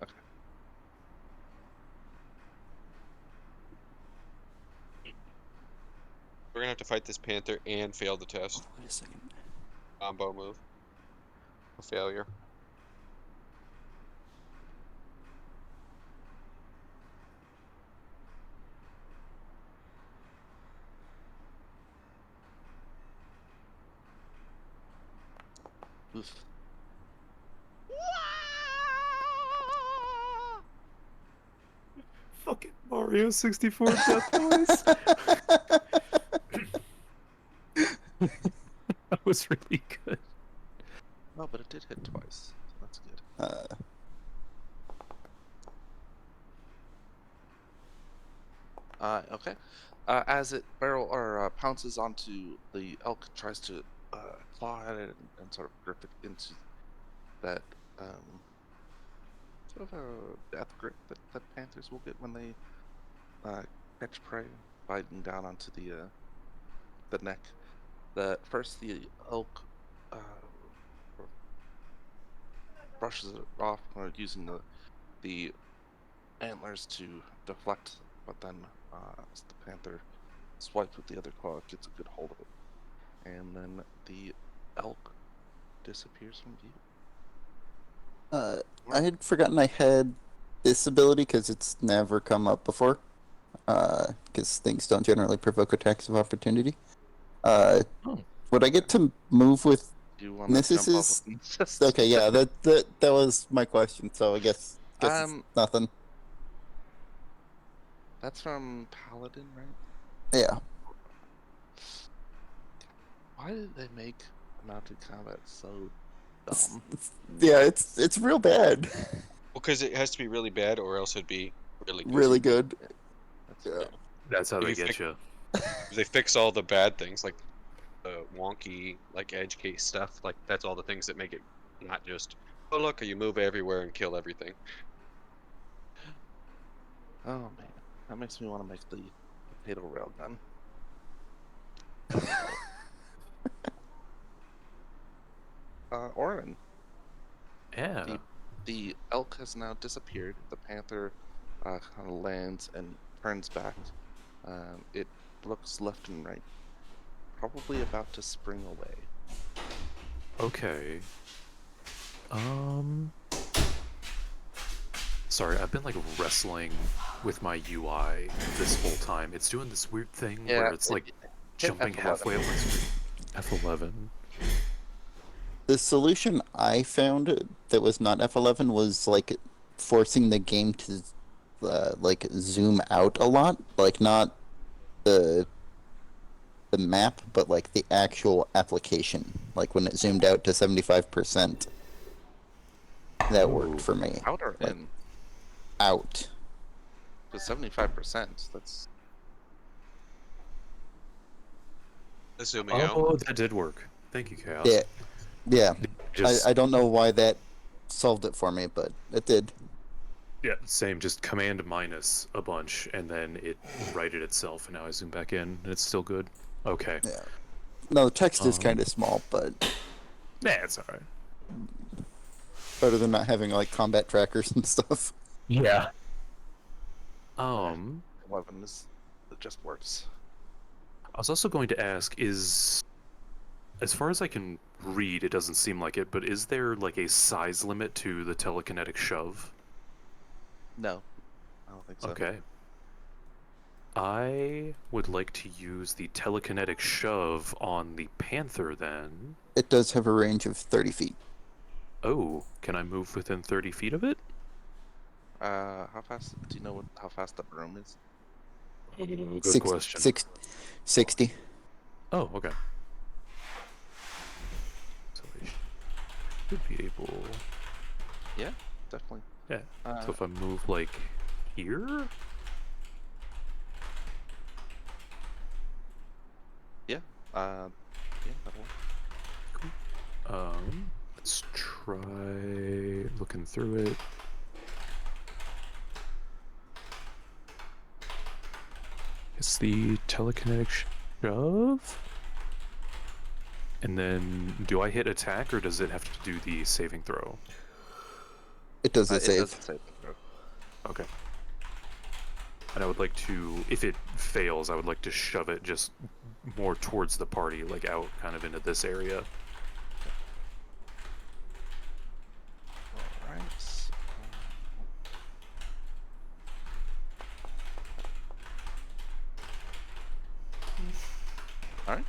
Okay. We're gonna have to fight this panther and fail the test. Wait a second. Combo move. A failure. Oof. Fucking Mario 64 death noise. That was really good. No, but it did hit twice. So that's good. Okay. As it pounces onto the elk, tries to claw at it and sort of grip it into that sort of a death grip that panthers will get when they catch prey, biting down onto the neck. The elk brushes it off using the the antlers to deflect, but then as the panther swipes with the other claw, it gets a good hold of it. And then the elk disappears from view. I had forgotten I had this ability because it's never come up before. Because things don't generally provoke attacks of opportunity. Would I get to move with Do you want to jump off Nissus? of Nissus? Okay, yeah, that was my question. So I guess it's nothing. That's from Paladin, right? Yeah. Why did they make mounted combat so dumb? Yeah, it's real bad. Well, because it has to be really bad, or else it'd be really good. Really good. That's Yeah. That's how If they you get think- you. If they fix all the bad things, like the wonky, like edge case stuff. Like that's all the things that make it not just, oh look, you move everywhere and kill everything. Oh man, that makes me want to make the potato railgun. Orin, Yeah. the elk has now disappeared. The panther kind of lands and turns back. It looks left and right, probably about to spring away. Okay. Sorry, I've been like wrestling with my UI this whole time. It's doing this weird thing where it's like jumping F11. halfway up my screen. F11. The solution I found that was not F11 was like forcing the game to like zoom out a lot, like not the map, but like the actual application. Like when it zoomed out to 75%, that worked for me. Out or Like- in? Out. Because 75%. That's Zooming Oh, out. that did work. Thank you, Chaos. Yeah, yeah. Just I don't know why that solved it for me, but it did. yeah, same. Just command minus a bunch, and then it righted itself, and now I zoom back in, and it's still good. Okay. Yeah. No, the text is Um, kind of small, but Yeah, it's alright. better than not having like combat trackers and stuff. Yeah. 11 is it just works. I was also going to ask, is as far as I can read, it doesn't seem like it, but is there like a size limit to the telekinetic shove? No, I don't think so. Okay. I would like to use the telekinetic shove on the panther then. It does have a range of 30 feet. Oh, can I move within 30 feet of it? How fast? Do you know how fast the broom is? Good Six- question. 60. Oh, okay. So I should be able. Yeah, definitely. Yeah. So if I move like here. Yeah, that'll work. Let's try looking through it. It's the telekinetic shove. And then, do I hit attack or does it have to do the saving throw? It does a It save. doesn't save the throw. Okay. And I would like to, if it fails, I would like to shove it just more towards the party, like out kind of into this area. Alright. Alright.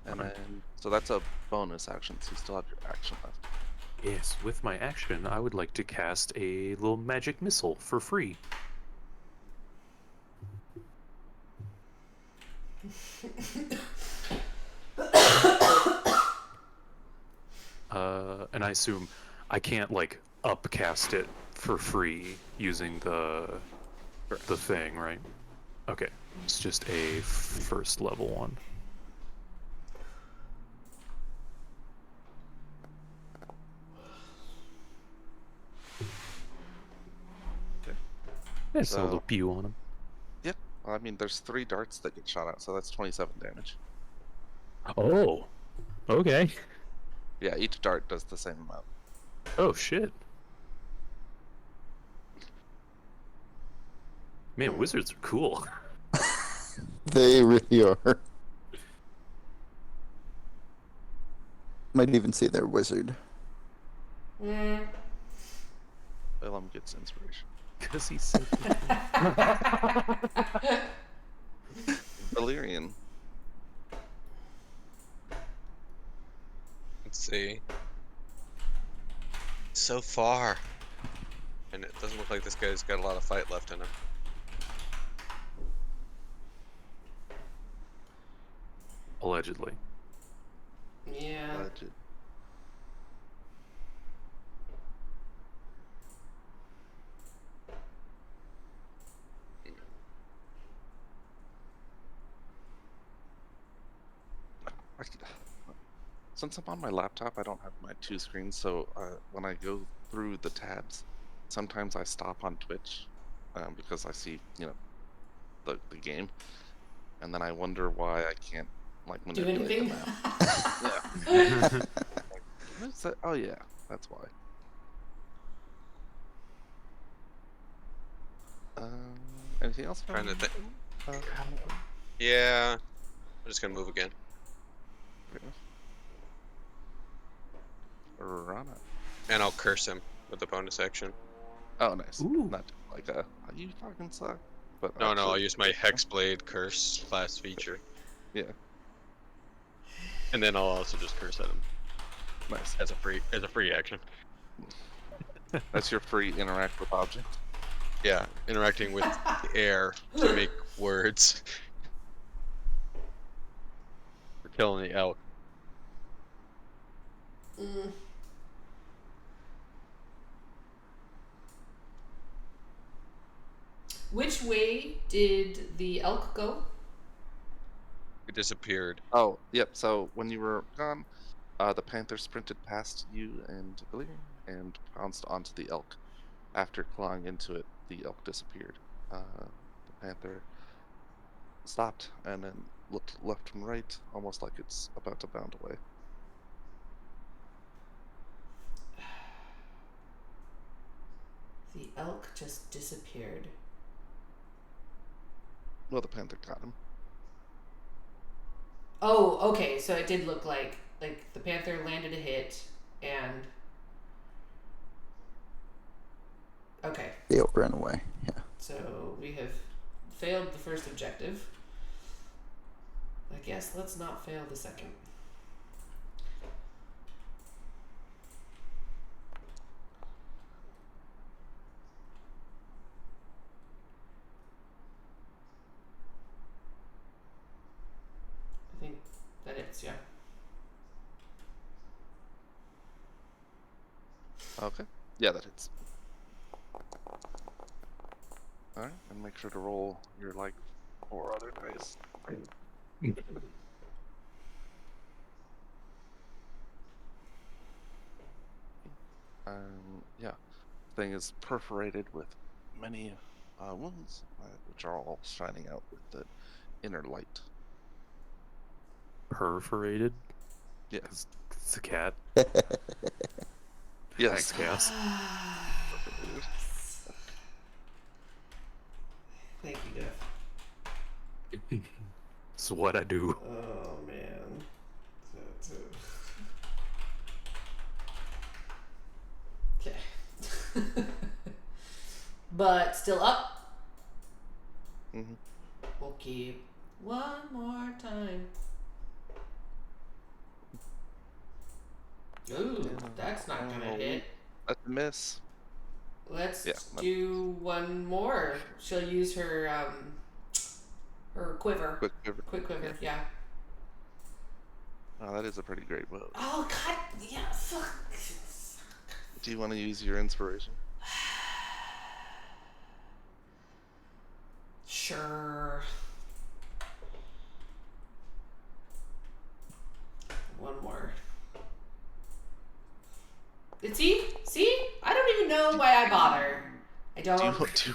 And then, so that's a bonus action, so you still have your action left. Yes, with my action, I would like to cast a little magic missile for free. And I assume I can't like upcast it for free using the thing, right? Okay, it's just a first level one. Okay. There's a So- little pew on him. Yep. Well, I mean, there's 3 darts that get shot out, so that's 27 damage. Oh, okay. Yeah, each dart does the same amount. Oh shit. Man, wizards are cool. They really are. Might even say they're wizard. Mm. Ilum gets inspiration. Because he's so Valyrian. Let's see. So far. And it doesn't look like this guy's got a lot of fight left in him. allegedly. Yeah. Legend. Since I'm on my laptop, I don't have my two screens, so when I go through the tabs, sometimes I stop on Twitch because I see, the game, and then I wonder why I can't like Do manipulate the anything? map. Yeah. What is that? Oh yeah, that's why. Anything else? Trying to think. Uh, Yeah. I'm just gonna move again. Rana. And I'll curse him with the bonus action. Oh, nice. Ooh. Not like you fucking suck. But No, I'll actually- use my Hexblade curse class feature. Yeah, And then I'll also just curse at him nice. as a free action. That's your free interact with object. Yeah, interacting with the air to make words. We're killing the elk. Mm. Which way did the elk go? It disappeared. Oh, yep. So when you were gone, the panther sprinted past you and Billy and pounced onto the elk. After clawing into it, the elk disappeared. The panther stopped and then looked left and right, almost like it's about to bound away. The elk just disappeared. Well, the panther got him. Oh, okay. So it did look like the panther landed a hit and okay. They all ran away. Yeah. So we have failed the first objective. I guess let's not fail the second. I think that it's, yeah. Okay. Yeah, that hits. Alright, and make sure to roll your, 4 other dice. Yeah. Thing is perforated with many wounds, which are all shining out with the inner light. Perforated? Yes. It's a cat. Yes. Thanks, Cass. Thank you, Jeff. It's what I do. Oh man. Okay. But still up. Mm-hmm. We'll keep one more time. Ooh, that's not gonna hit. That's a miss. Let's Yeah, do one more. She'll use her quiver. Quick quiver. Quick quiver, yeah. Oh, that is a pretty great move. Oh god, yeah, fuck. Do you want to use your inspiration? Sure. One more. See? I don't even know why I bother. I don't. Do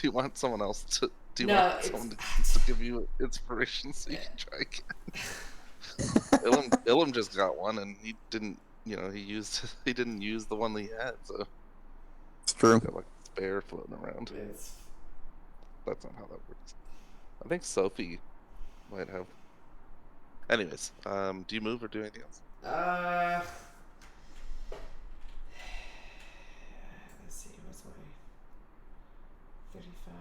you want someone else to? Do you No, want it's- someone to give you inspiration so you can try again? Ilum just got one and he didn't he didn't use the one that he had, so It's true. got like a spare floating around. It's That's not how that works. I think Sophie might have. Anyways, do you move or do anything else? let's see, what's my 35?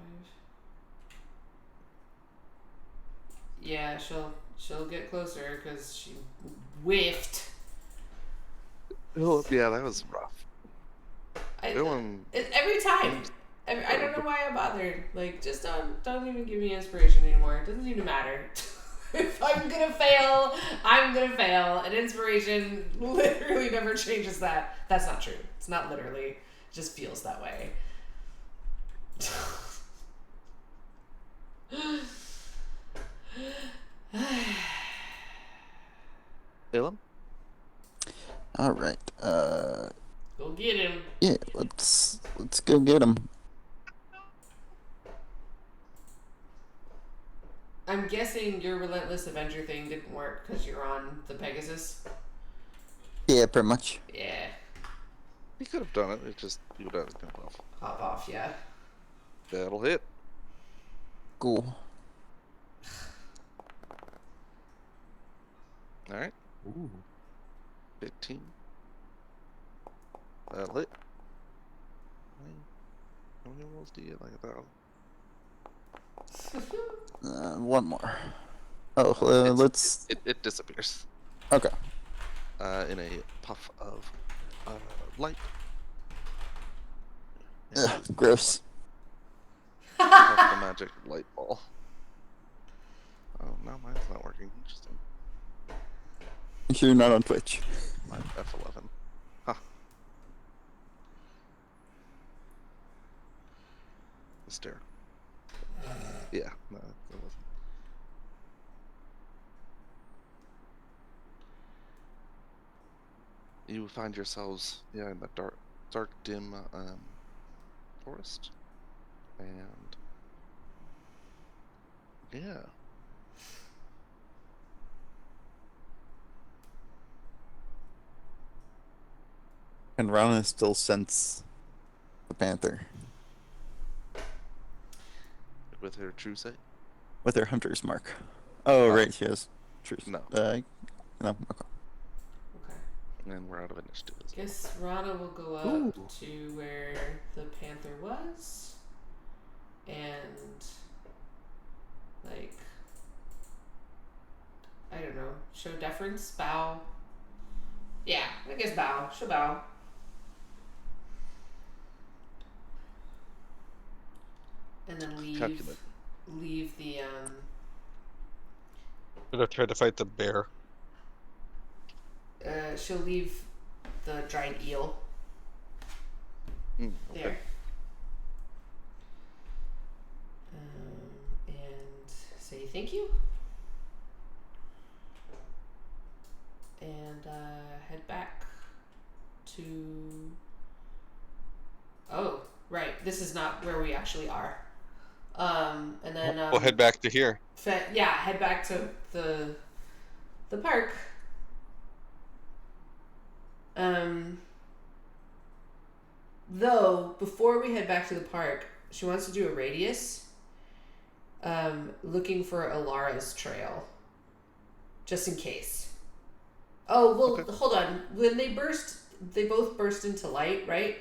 Yeah, she'll get closer because she whiffed. Oh, yeah, that was rough. Every time. I don't know why I bothered. Like, just don't even give me inspiration anymore. It doesn't even matter. If I'm gonna fail, I'm gonna fail. And inspiration literally never changes that. That's not true. It's not literally. It just feels that way. Ilum? All right. Go get him. Yeah. Let's go get him. I'm guessing your Relentless Avenger thing didn't work because you're on the Pegasus. Yeah, pretty much. Yeah. He could have done it. It just he would have been off. Hop off, yeah. That'll hit. Cool. All right. Ooh. 15. That'll hit. How many rolls do you get? Like 1,000. One more. Oh, let's. It disappears. Okay. In a puff of light. Ugh, gross. Puff the magic light ball. Oh, now mine's not working. Interesting. You sure you're not on Twitch? My F11. Huh. The stare. Yeah, no, it wasn't. You find yourselves, in the dark, dim forest, and yeah. Can Rana still sense the panther With her true sight? with her hunter's mark? Oh, right, she has true. No. No. Okay. Okay. And we're out of initiative. Guess Rana will go up Ooh. to where the panther was. And, like, I don't know, show deference, bow. Yeah, I guess bow. She'll bow. And then Calculate. leave the Should have tried to fight the bear. she'll leave the dried eel Okay. there. And say thank you. And head back to. Oh, right. This is not where we actually are. And then We'll head back to here. head back to the park. Though before we head back to the park, she wants to do a radius. Looking for Alara's trail, just in case. Oh well, Okay. hold on. When they both burst into light, right?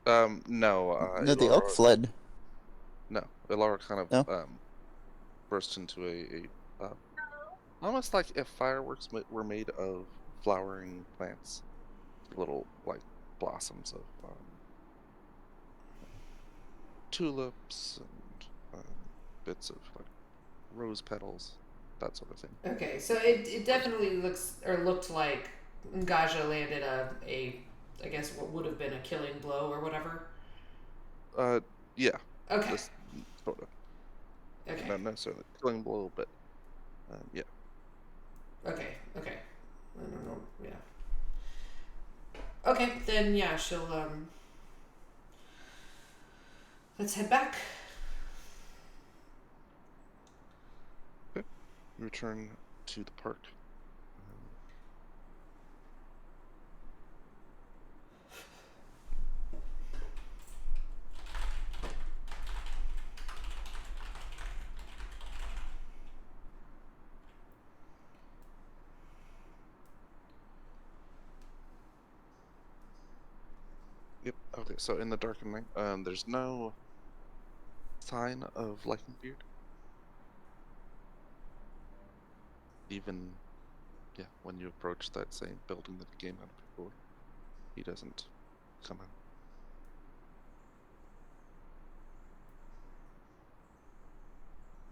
No. No, they all Ilara- fled. No, Ilara kind of No? burst into a almost like if fireworks were made of flowering plants, little like blossoms of tulips and bits of like rose petals, that sort of thing. Okay, so it definitely looked like Ngaja landed a I guess what would have been a killing blow or whatever. Yeah, Okay. this sort of, Okay. not necessarily killing blow, but yeah. Okay. Okay. I don't know. Yeah. Okay, then yeah, she'll let's head back. Return to the park. Yep. Okay. So in the darkened night, there's no sign of Lycanbeard. Even, yeah, when you approach that same building that he came out of before, he doesn't come out.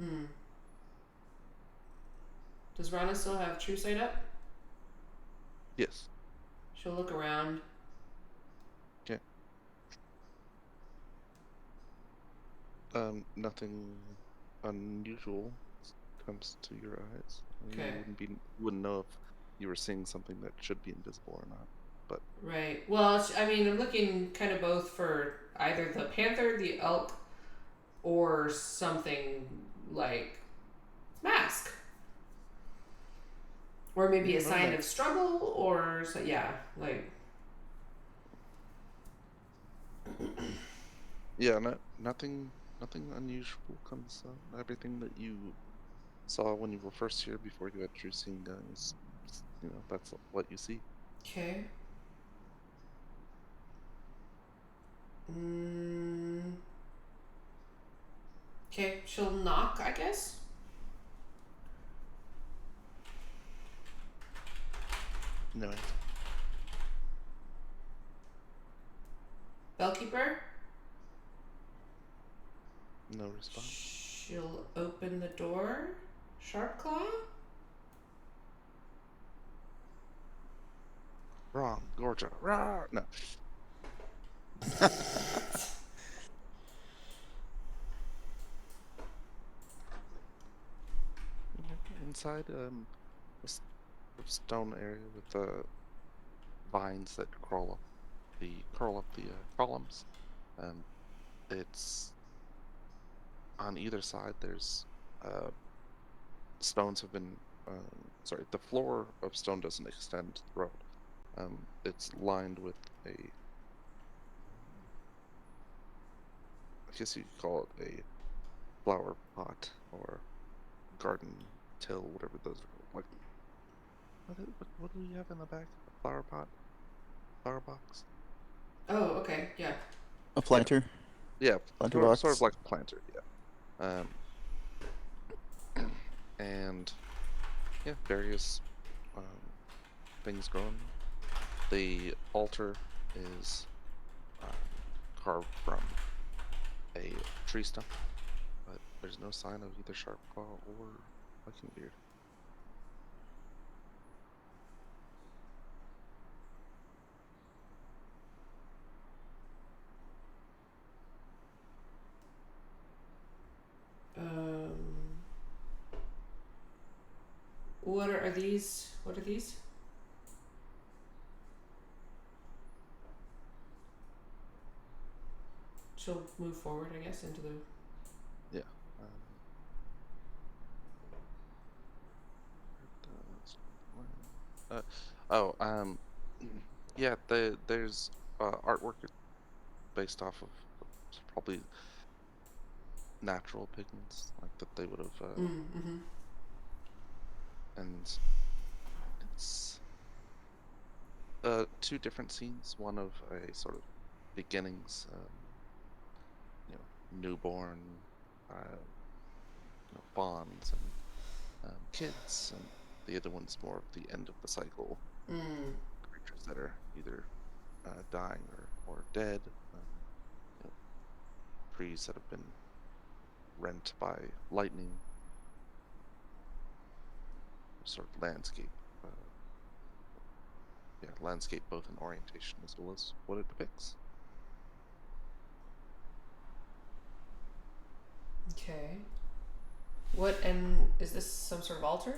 Hmm. Does Rana still have True Sight up? Yes. She'll look around. Okay. Nothing unusual comes to your eyes. Okay. You wouldn't know if you were seeing something that should be invisible or not. But Right. Well, I mean, I'm looking kind of both for either the panther, the elk, or something like mask, or maybe a no sign mask. of struggle, or yeah, like. Yeah, nothing unusual comes up. Everything that you saw when you were first here before you had true seeing is, that's what you see. Okay. Mm. Okay, she'll knock, I guess. No, Bellkeeper. no response. She'll open the door. Sharpclaw. Wrong, Gorgia. Rah! No. Inside, this stone area with the vines that curl up the columns. It's on either side. There's stones have been. Sorry, the floor of stone doesn't extend to the road. It's lined with a. I guess you could call it a flower pot or garden till, whatever those are. Like, what do you have in the back? A flower pot, flower box. Oh, okay, yeah. A planter. Yeah, Planter sort box. of like a planter. Yeah. And yeah, various things growing. The altar is carved from a tree stump, but there's no sign of either Sharpclaw or Lycanbeard. What are these? What are these? She'll move forward, I guess, into the. Yeah. Yeah. There's artwork based off of probably natural pigments, like that they would have. Mm-hmm. And it's two different scenes. One of a sort of beginnings, newborn, fawns and kids, and the other one's more of the end of the cycle. Mm. Creatures that are either dying or dead. Trees that have been rent by lightning. Sort of landscape. Landscape both in orientation as well as what it depicts. Okay. What, and is this some sort of altar?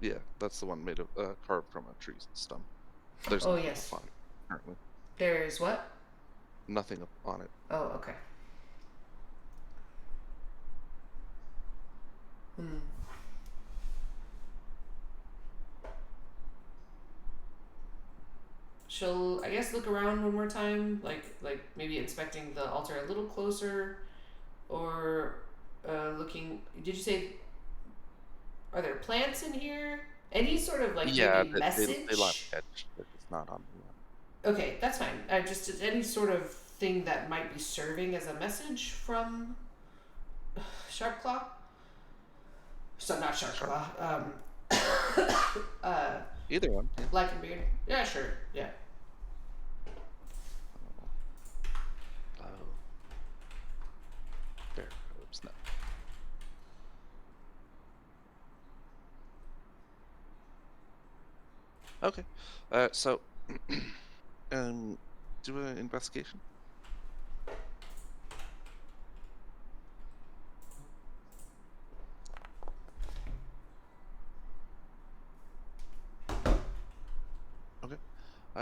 Yeah, that's the one made of carved from a tree stump. There's Oh, nothing yes. up on it currently. There's what? Nothing up on it. Oh, okay. Hmm. She'll, I guess, look around one more time, like maybe inspecting the altar a little closer, or looking. Did you say? Are there plants in here? Any sort of like Yeah, maybe they message? lie on the edge, but it's not on the Okay, that's fine. Just any sort of thing that might be serving as a message from Sharpclaw. So not Sharpclaw. Either one. Yeah. Blackenbeard. Yeah, sure. Yeah. Oh. Bear cubs. No. Okay. So, do an investigation. Okay.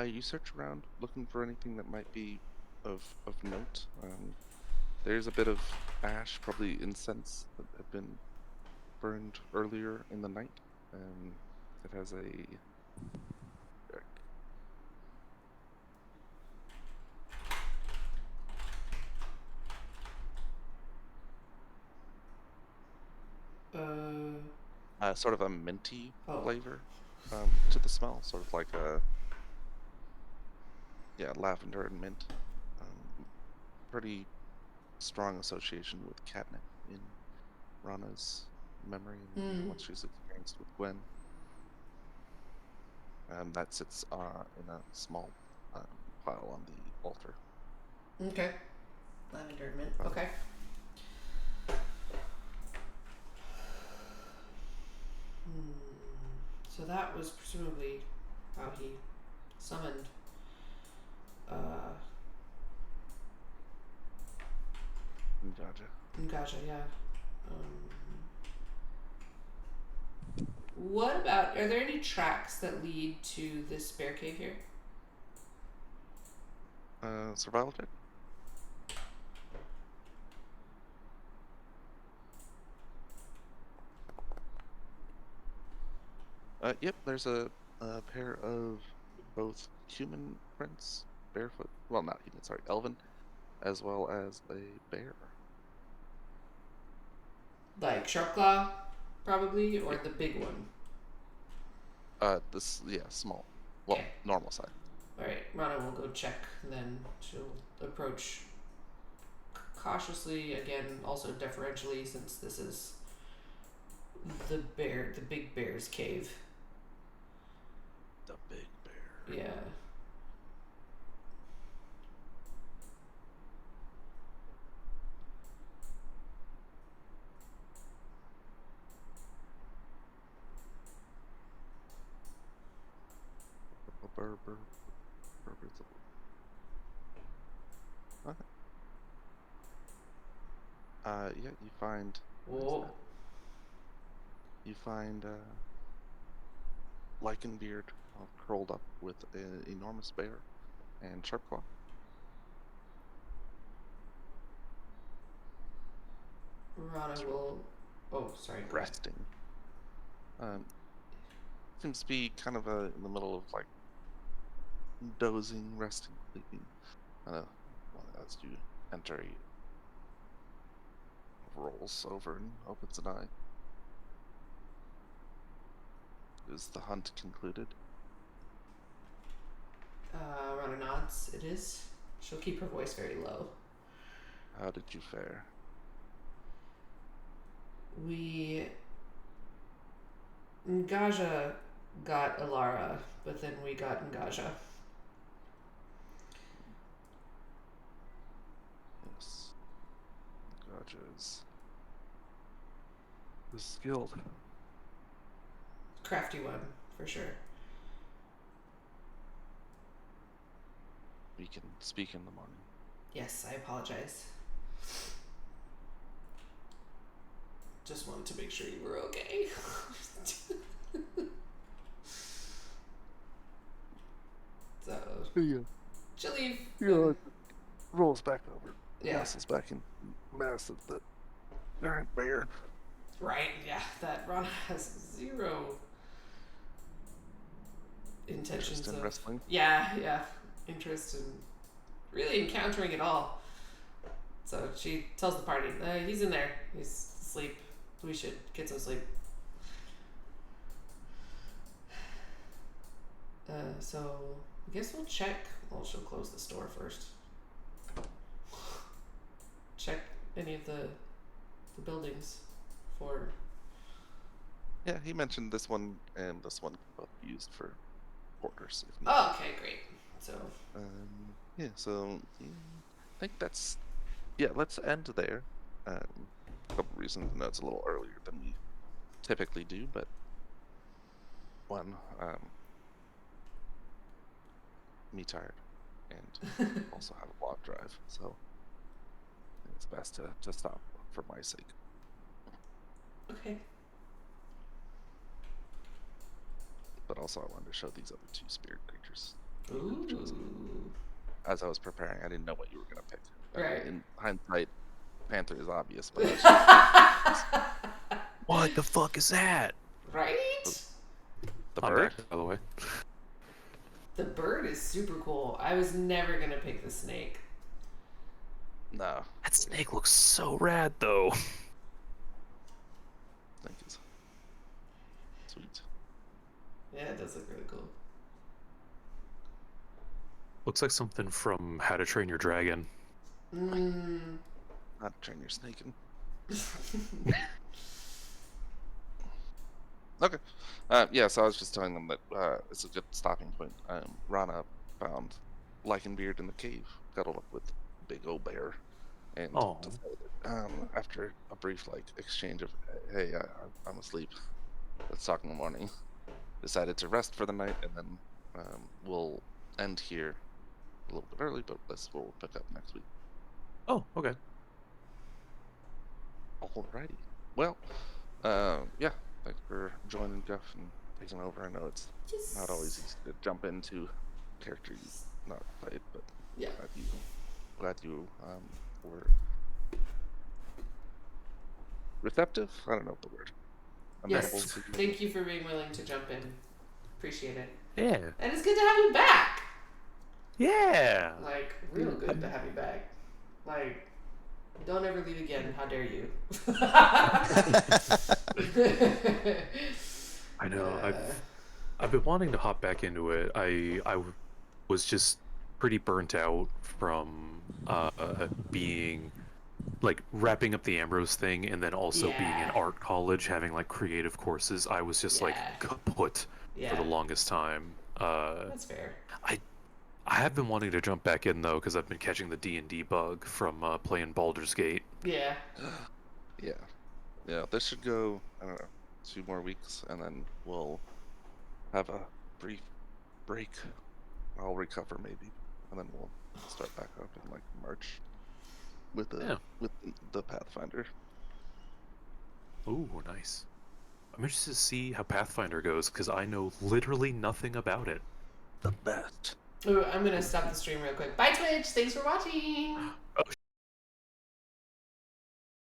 You search around looking for anything that might be of note. There's a bit of ash, probably incense that had been burned earlier in the night. It has a sort of a minty Oh. flavor to the smell, sort of like a lavender and mint. Pretty strong association with catnip in Rana's memory and what she's experienced with Gwen. That sits in a small pile on the altar. Okay. Lavender and mint. Okay. So that was presumably how he summoned Gotcha. yeah. What about, are there any tracks that lead to this bear cave here? Survival check. Yep, there's a pair of both human prints, barefoot, well, not human, sorry, elven, as well as a bear. Like Sharpclaw, probably, or the big one? Small. Well, Okay. normal size. Alright, Rana will go check, and then she'll approach cautiously, again, also deferentially, since this is the big bear's cave. The big bear. Yeah. Okay. Yeah, you find. Whoa. You find Lycanbeard curled up with an enormous bear and Sharpclaw. Rana will. Oh, sorry. Go ahead. Resting. Seems to be kind of in the middle of like dozing, resting, sleeping. As you enter, he rolls over and opens an eye. Is the hunt concluded? Rana nods. It is. She'll keep her voice very low. How did you fare? Ngaja got Alara, but then we got Ngaja. Yes. Gotcha is skilled. Crafty one, for sure. We can speak in the morning. Yes, I apologize. Just wanted to make sure you were okay. So, Yeah. she'll leave. Rolls back over. Yeah. Muscles back in mass of the giant bear. Right, yeah. That Rana has zero intentions Interest in of wrestling. Yeah, interest in really encountering it all. So she tells the party, he's in there. He's asleep. We should get some sleep. So I guess we'll check. Well, she'll close the store first. Check any of the buildings for. Yeah, he mentioned this one and this one can both be used for quarters. If needed. Oh, okay, great. So. Yeah, so I think that's. Yeah, let's end there. A couple reasons. I know it's a little earlier than we typically do, but one, me tired, and also have a long drive, so I think it's best to stop for my sake. Okay. But also, I wanted to show these other two spirit creatures. Ooh. As I was preparing, I didn't know what you were gonna pick. Right. In hindsight, Panther is obvious, but I was What the fuck is that? Right? the I'm bird. back, by the way. The bird is super cool. I was never gonna pick the snake. No, That snake looks so rad, though. I think it's sweet. Yeah, it does look really cool. Looks like something from How to Train Your Dragon. Mmm. Not to train your snake in. Okay. Yeah, so I was just telling them that it's a good stopping point. Rana found Lycanbeard in the cave, cuddled up with big old bear, and Oh. decided, after a brief exchange of "Hey, I'm asleep. Let's talk in the morning," decided to rest for the night, and then we'll end here a little bit early, but we'll pick up next week. Oh, okay. Alrighty. Well, yeah. Thanks for joining, Jeff, and taking over. I know it's not always easy to jump into character you've not played, but Yeah. glad you were receptive. I don't know the word. Amenable Yes. to- Thank you for being willing to jump in. Appreciate it. Yeah. And it's good to have you back. Yeah. Like, real good to have you back. Like, don't ever leave again. How dare you? I know. I've been wanting to hop back into it. I was just pretty burnt out from being like wrapping up the Ambrose thing and then also being in Yeah. art college having like creative courses. I was just like Yeah. kaput Yeah. for the longest time. That's fair. I have been wanting to jump back in though because I've been catching the D&D bug from playing Baldur's Gate. Yeah. Yeah, this should go, I don't know, 2 more weeks, and then we'll have a brief break. I'll recover maybe, and then we'll start back up in March with the Pathfinder. Ooh, nice. I'm interested to see how Pathfinder goes because I know literally nothing about it. The best. Ooh, I'm gonna stop the stream real quick. Bye, Twitch. Thanks for watching.